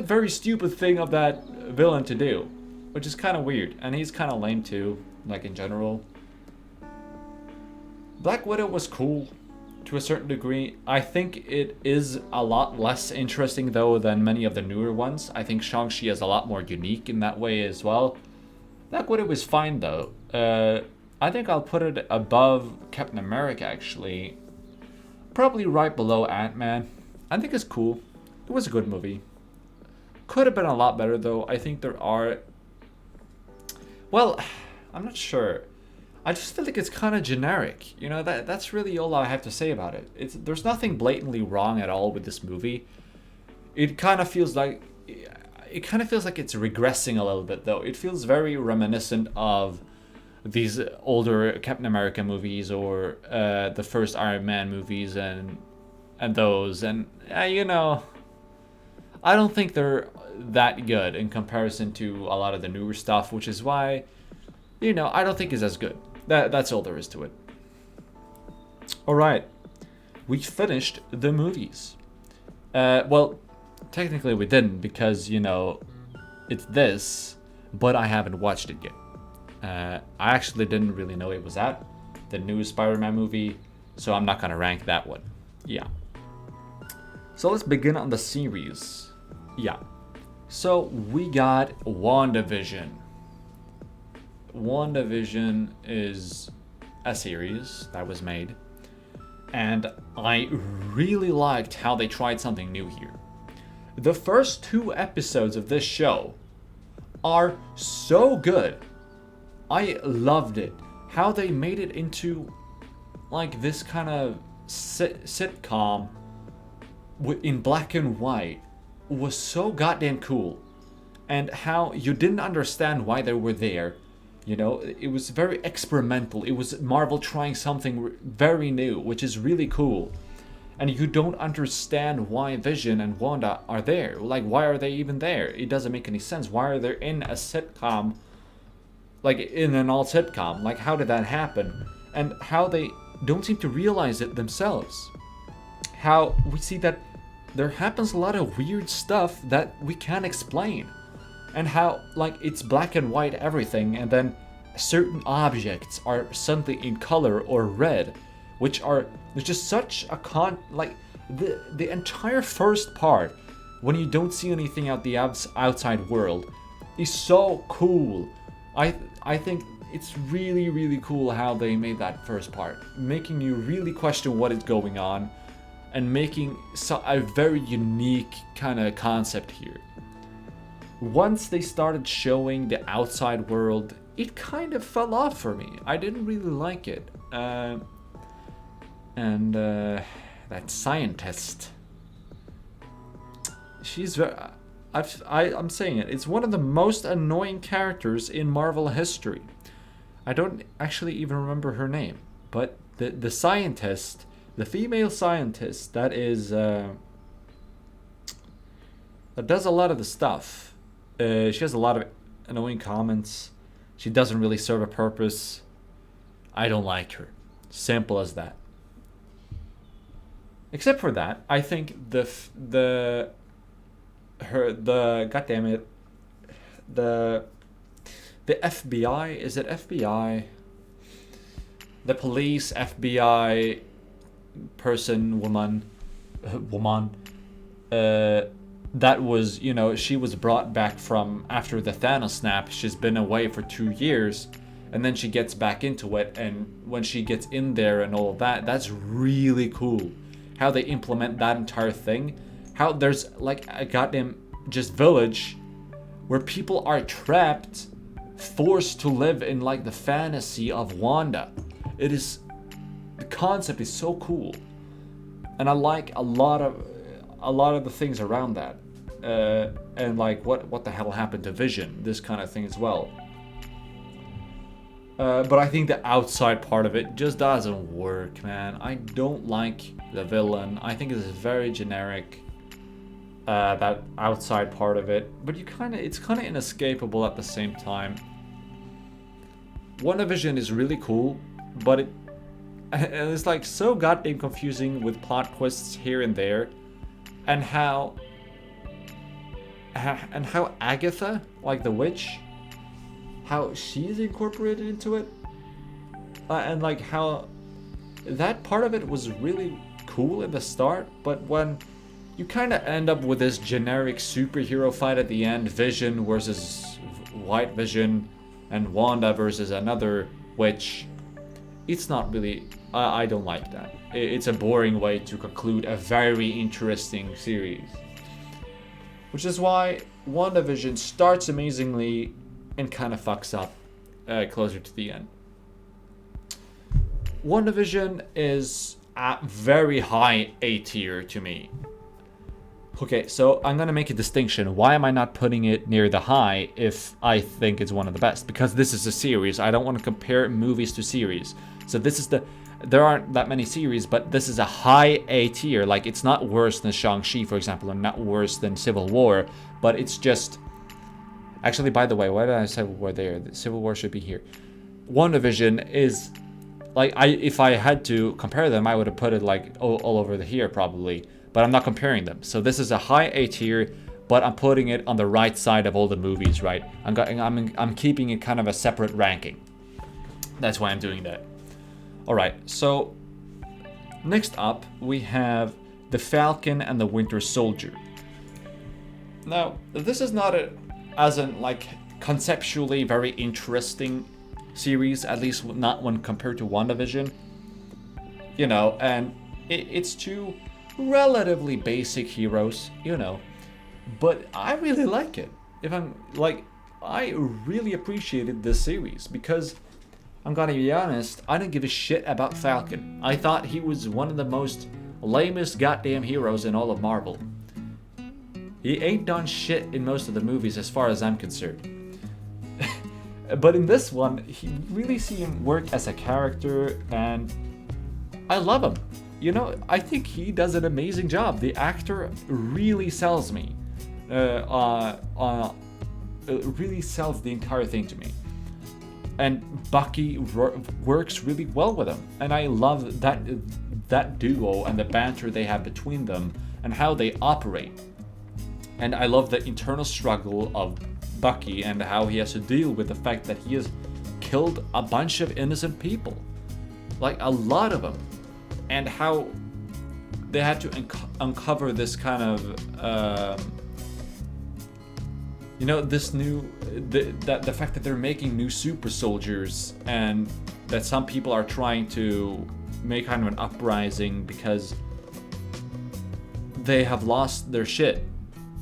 very stupid thing of that villain to do, which is kind of weird. And he's kind of lame too, like in general. Black Widow was cool to a certain degree. I think it is a lot less interesting though than many of the newer ones. I think Shang-Chi is a lot more unique in that way as well. Black Widow is fine though. I think I'll put it above Captain America actually. Probably right below Ant-Man. I think it's cool. It was a good movie. Could have been a lot better though. I think there are... Well, I'm not sure. I just feel like it's kind of generic. That's really all I have to say about it. There's nothing blatantly wrong at all with this movie. It kind of feels like it's regressing a little bit though. It feels very reminiscent of these older Captain America movies or the first Iron Man movies and those, and I don't think they're that good in comparison to a lot of the newer stuff, which is why I don't think it's as good. That's all there is to it. All right, we finished the movies. Well, technically we didn't because it's this, but I haven't watched it yet. I actually didn't really know it was out, the new Spider-Man movie, so I'm not gonna rank that one. Yeah. So let's begin on the series. Yeah. So we got WandaVision. WandaVision is a series that was made, and I really liked how they tried something new here. The first 2 episodes of this show are so good. I loved it. How they made it into like this kind of sitcom in black and white was so goddamn cool. And how you didn't understand why they were there. It was very experimental. It was Marvel trying something very new, which is really cool. And you don't understand why Vision and Wanda are there. Like, why are they even there? It doesn't make any sense. Why are they in a sitcom? Like, in an alt sitcom. Like, how did that happen? And how they don't seem to realize it themselves. How we see that there happens a lot of weird stuff that we can't explain. And how, like, it's black and white everything, and then certain objects are suddenly in color or red, which there's just such a the entire first part, when you don't see anything out the outside world, is so cool. I think it's really, really cool how they made that first part, making you really question what is going on, and making a very unique kind of concept here. Once they started showing the outside world, it kind of fell off for me. I didn't really like it. That scientist, she's very... I'm saying it. It's one of the most annoying characters in Marvel history. I don't actually even remember her name, but the scientist, the female scientist that does a lot of the stuff. She has a lot of annoying comments. She doesn't really serve a purpose. I don't like her. Simple as that. Except for that, I think the FBI, is it FBI? The police, FBI person, woman, that was, you know, she was brought back from after the Thanos snap. She's been away for 2 years, and then she gets back into it, and when she gets in there and all of that, that's really cool. How they implement that entire thing. How there's like a goddamn just village where people are trapped, forced to live in like the fantasy of Wanda. It is, the concept is so cool, and I like a lot of the things around that, and like what the hell happened to Vision, this kind of thing as well. But I think the outside part of it just doesn't work, man. I don't like the villain. I think it's very generic, that outside part of it. But it's kind of inescapable at the same time. WandaVision is really cool, but it's like so goddamn confusing with plot twists here and there, and how Agatha, like the witch, how she's incorporated into it, and like how that part of it was really cool in the start, but when you kind of end up with this generic superhero fight at the end, Vision versus White Vision and Wanda versus another witch, it's not really, I don't like that. It's a boring way to conclude a very interesting series, which is why WandaVision starts amazingly and kind of fucks up closer to the end. WandaVision is at very high A tier to me. Okay, so I'm gonna make a distinction. Why am I not putting it near the high if I think it's one of the best? Because this is a series. I don't want to compare movies to series. So there aren't that many series, but this is a high A tier. Like, it's not worse than Shang-Chi, for example, or not worse than Civil War, but it's just... Actually, by the way, why did I say Civil War there? The Civil War should be here. WandaVision is... Like, if I had to compare them, I would have put it like all over here probably, but I'm not comparing them. So this is a high A tier, but I'm putting it on the right side of all the movies, right? I'm keeping it kind of a separate ranking. That's why I'm doing that. All right, so next up we have The Falcon and the Winter Soldier. Now, this is not as in like conceptually very interesting series, at least not when compared to WandaVision, you know, and it's two relatively basic heroes, you know, but I really like it. I really appreciated this series because I'm gonna be honest, I didn't give a shit about Falcon. I thought he was one of the most lamest goddamn heroes in all of Marvel. He ain't done shit in most of the movies as far as I'm concerned. But in this one, he really see him work as a character, and I love him. You know, I think he does an amazing job. The actor really sells me. Really sells the entire thing to me. And Bucky works really well with him. And I love that duo and the banter they have between them and how they operate. And I love the internal struggle of Bucky and how he has to deal with the fact that he has killed a bunch of innocent people, like a lot of them, and how they had to uncover this kind of you know, this new the fact that they're making new super soldiers, and that some people are trying to make kind of an uprising because they have lost their shit.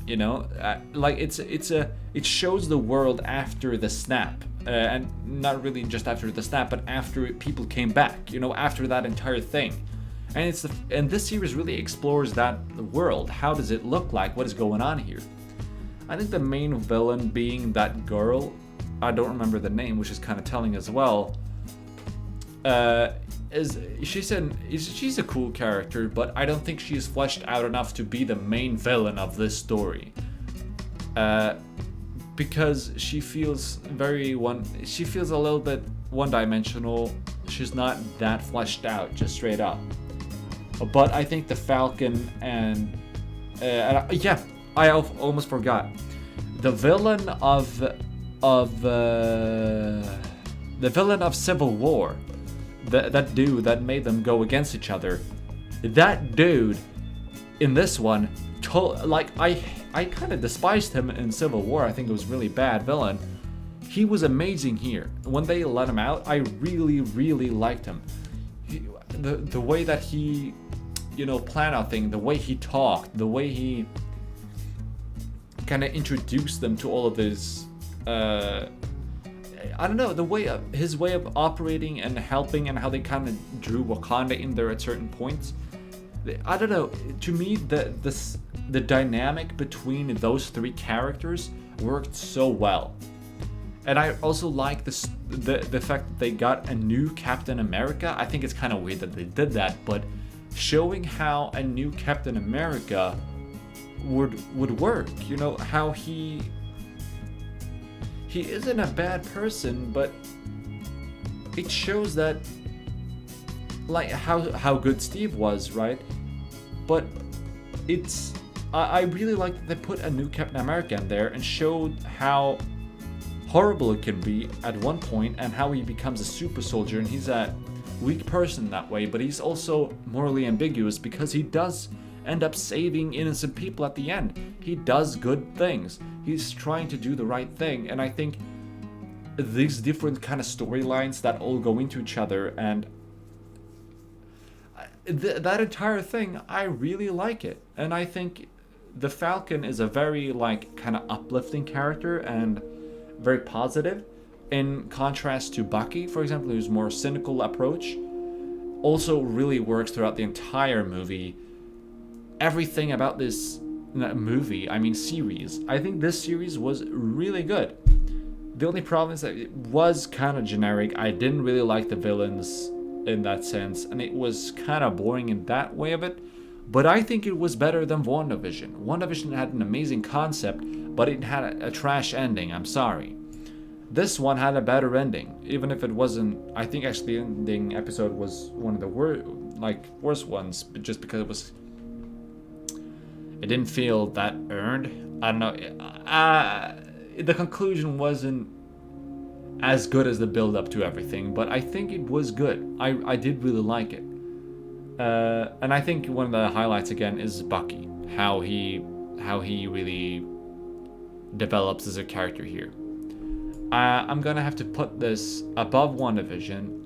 You know, like it shows the world after the snap, and not really just after the snap, but after people came back. You know, after that entire thing, and and this series really explores that world. How does it look like? What is going on here? I think the main villain being that girl, I don't remember the name, which is kind of telling as well. She's a cool character, but I don't think she's fleshed out enough to be the main villain of this story. Because she feels a little bit one-dimensional. She's not that fleshed out, just straight up. But I think the Falcon and I almost forgot. The villain of Civil War. That dude that made them go against each other. That dude in this one, I kind of despised him in Civil War. I think it was really bad villain. He was amazing here. When they let him out, I really, really liked him. The way that he, planned out things, the way he talked, the way he kind of introduced them to all of this, I don't know, his way of operating and helping, and how they kind of drew Wakanda in there at certain points. I don't know. To me, the dynamic between those three characters worked so well. And I also like the fact that they got a new Captain America. I think it's kind of weird that they did that, but showing how a new Captain America would work. How he isn't a bad person, but it shows that, like, how good Steve was, right? But I really like that they put a new Captain America in there and showed how horrible it can be at one point, and how he becomes a super soldier, and he's a weak person that way, but he's also morally ambiguous because he does end up saving innocent people at the end. He does good things. He's trying to do the right thing, and I think these different kind of storylines that all go into each other, and that entire thing, I really like it. And I think the Falcon is a very, like, kind of uplifting character and very positive, in contrast to Bucky, for example, who's more cynical approach. Also really works throughout the entire movie. Everything about this series, I think this series was really good. The only problem is that it was kind of generic. I didn't really like the villains in that sense, and it was kind of boring in that way of it. But I think it was better than WandaVision. WandaVision had an amazing concept, but it had a trash ending. I'm sorry. This one had a better ending, even if it wasn't. I think actually the ending episode was one of the worst ones, just because it didn't feel that earned. I don't know. The conclusion wasn't as good as the build up to everything, but I think it was good. I did really like it. And I think one of the highlights again is Bucky, how he really develops as a character here. I'm gonna have to put this above WandaVision.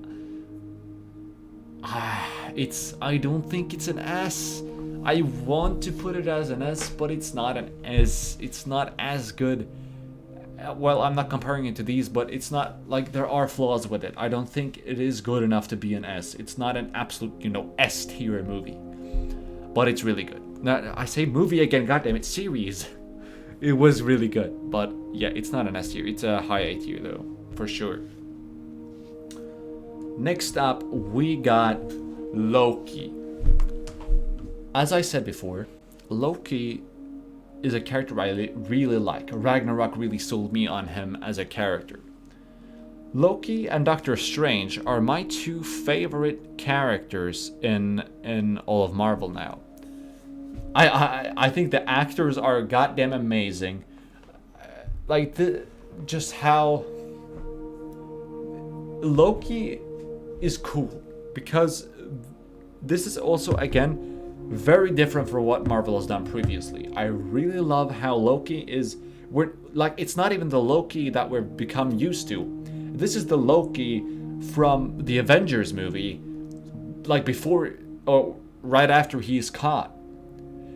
I don't think it's an S. I want to put it as an S, but it's not an S. It's not as good. Well, I'm not comparing it to these, but it's not, like, there are flaws with it. I don't think it is good enough to be an S. It's not an absolute, S tier movie. But it's really good. Now, I say movie again, goddamn it, series. It was really good. But yeah, it's not an S tier. It's a high A tier though, for sure. Next up, we got Loki. As I said before, Loki is a character I really like. Ragnarok really sold me on him as a character. Loki and Doctor Strange are my two favorite characters in all of Marvel now. I think the actors are goddamn amazing. Just how Loki is cool, because this is also, again, very different from what Marvel has done previously. I really love how Loki is. It's not even the Loki that we've become used to. This is the Loki from the Avengers movie, like before or right after he's caught.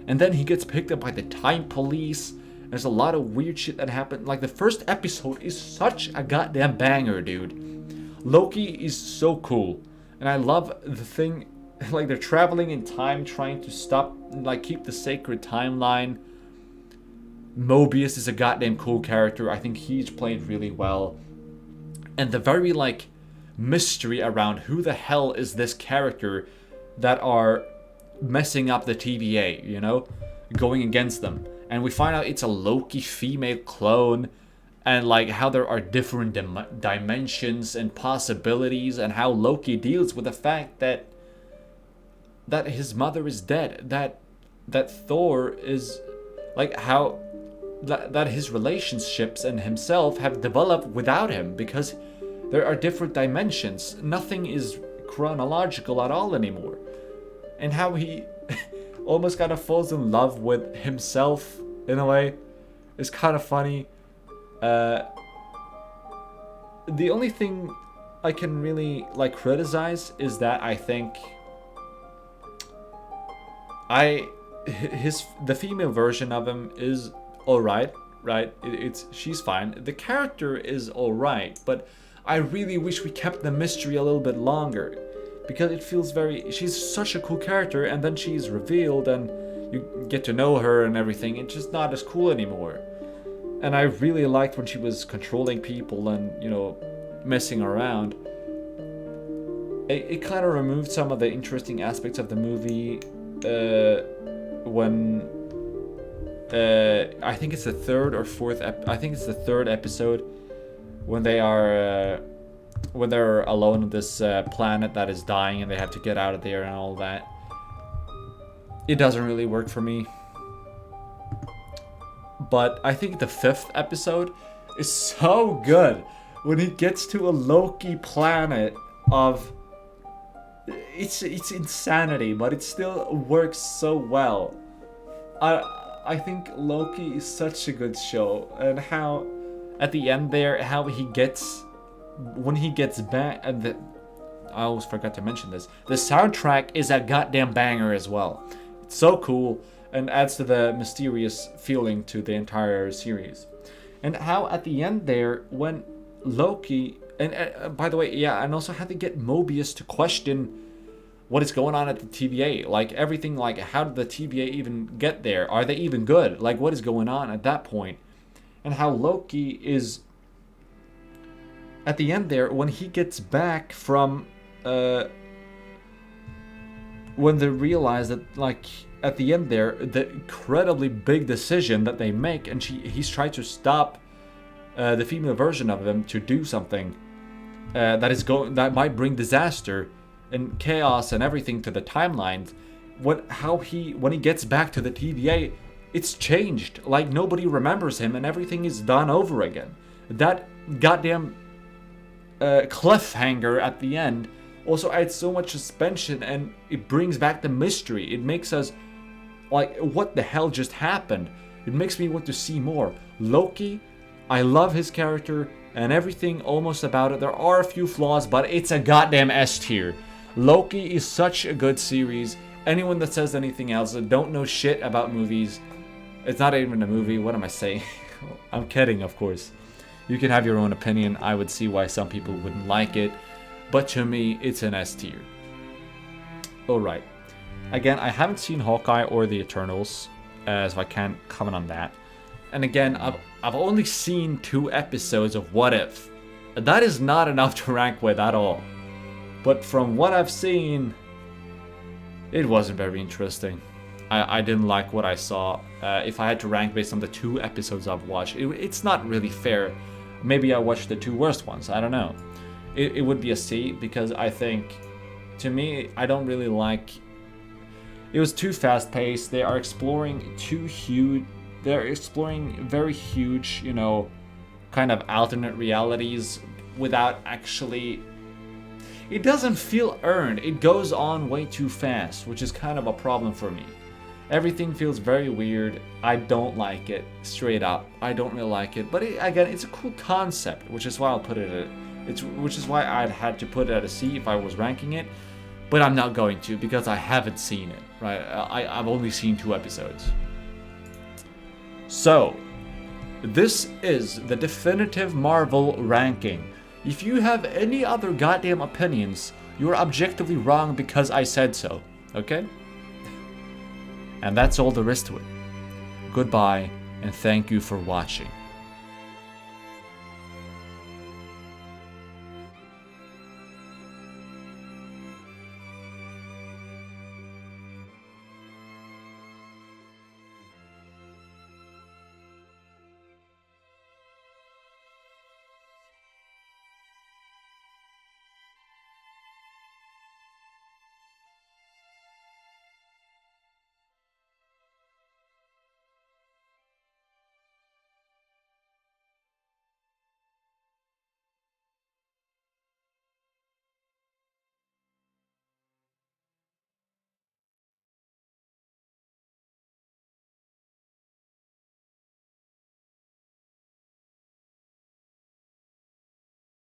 And then he gets picked up by the Time Police. There's a lot of weird shit that happened. Like, the first episode is such a goddamn banger, dude. Loki is so cool. And I love the thing, like, they're traveling in time, trying to stop, like, keep the sacred timeline. Mobius is a goddamn cool character. I think he's played really well. And the very, like, mystery around who the hell is this character that are messing up the TVA, going against them. And we find out it's a Loki female clone, and like how there are different dimensions and possibilities, and how Loki deals with the fact that his mother is dead, that Thor is, like, how that his relationships and himself have developed without him, because there are different dimensions. Nothing is chronological at all anymore. And how he almost kind of falls in love with himself in a way. It's kind of funny. The only thing I can really like criticize is that I think the female version of him is alright, right? She's fine. The character is alright, but I really wish we kept the mystery a little bit longer, because it feels she's such a cool character, and then she's revealed and you get to know her and everything. It's just not as cool anymore. And I really liked when she was controlling people and, you know, messing around. It kind of removed some of the interesting aspects of the movie when I think it's the third or fourth I think it's the third episode when they're alone on this planet that is dying and they have to get out of there and all that. It doesn't really work for me. But I think the fifth episode is so good when he gets to a Loki planet of... It's insanity, but it still works so well. I think Loki is such a good show, and how at the end there, how he gets... When he gets back... And I always forgot to mention this. The soundtrack is a goddamn banger as well. It's so cool and adds to the mysterious feeling to the entire series. And how at the end there, when Loki... And by the way, yeah, and also had to get Mobius to question what is going on at the TVA. Like, everything, like, how did the TVA even get there? Are they even good? Like, what is going on at that point? And how Loki is... At the end there, when he gets back from... when they realize that, like, at the end there, the incredibly big decision that they make, and he's trying to stop the female version of him to do something that might bring disaster and chaos and everything to the timelines. When he gets back to the TVA, it's changed. Like, nobody remembers him, and everything is done over again. That goddamn cliffhanger at the end also adds so much suspension, and it brings back the mystery. It makes us like, what the hell just happened? It makes me want to see more. Loki, I love his character and everything almost about it. There are a few flaws, but it's a goddamn S tier. Loki is such a good series. Anyone that says anything else that don't know shit about movies, it's not even a movie. What am I saying? I'm kidding, of course. You can have your own opinion. I would see why some people wouldn't like it, but to me, it's an S tier. Alright. Again, I haven't seen Hawkeye or the Eternals, so I can't comment on that. And again, I've only seen 2 episodes of What If. That is not enough to rank with at all. But from what I've seen, it wasn't very interesting. I didn't like what I saw. If I had to rank based on the 2 episodes I've watched, it's not really fair. Maybe I watched the 2 worst ones, I don't know. It would be a C, because I think, to me, I don't really like... It was too fast-paced. They are exploring they're exploring very huge, you know, kind of alternate realities without actually... It doesn't feel earned. It goes on way too fast, which is kind of a problem for me. Everything feels very weird. I don't like it, straight up. I don't really like it. But again, it's a cool concept, which is why I'll put it at... Which is why I'd had to put it at a C if I was ranking it. But I'm not going to, because I haven't seen it, right? I've only seen 2 episodes. So, this is the definitive Marvel ranking. If you have any other goddamn opinions, you're objectively wrong because I said so, okay? And that's all there is to it. Goodbye, and thank you for watching.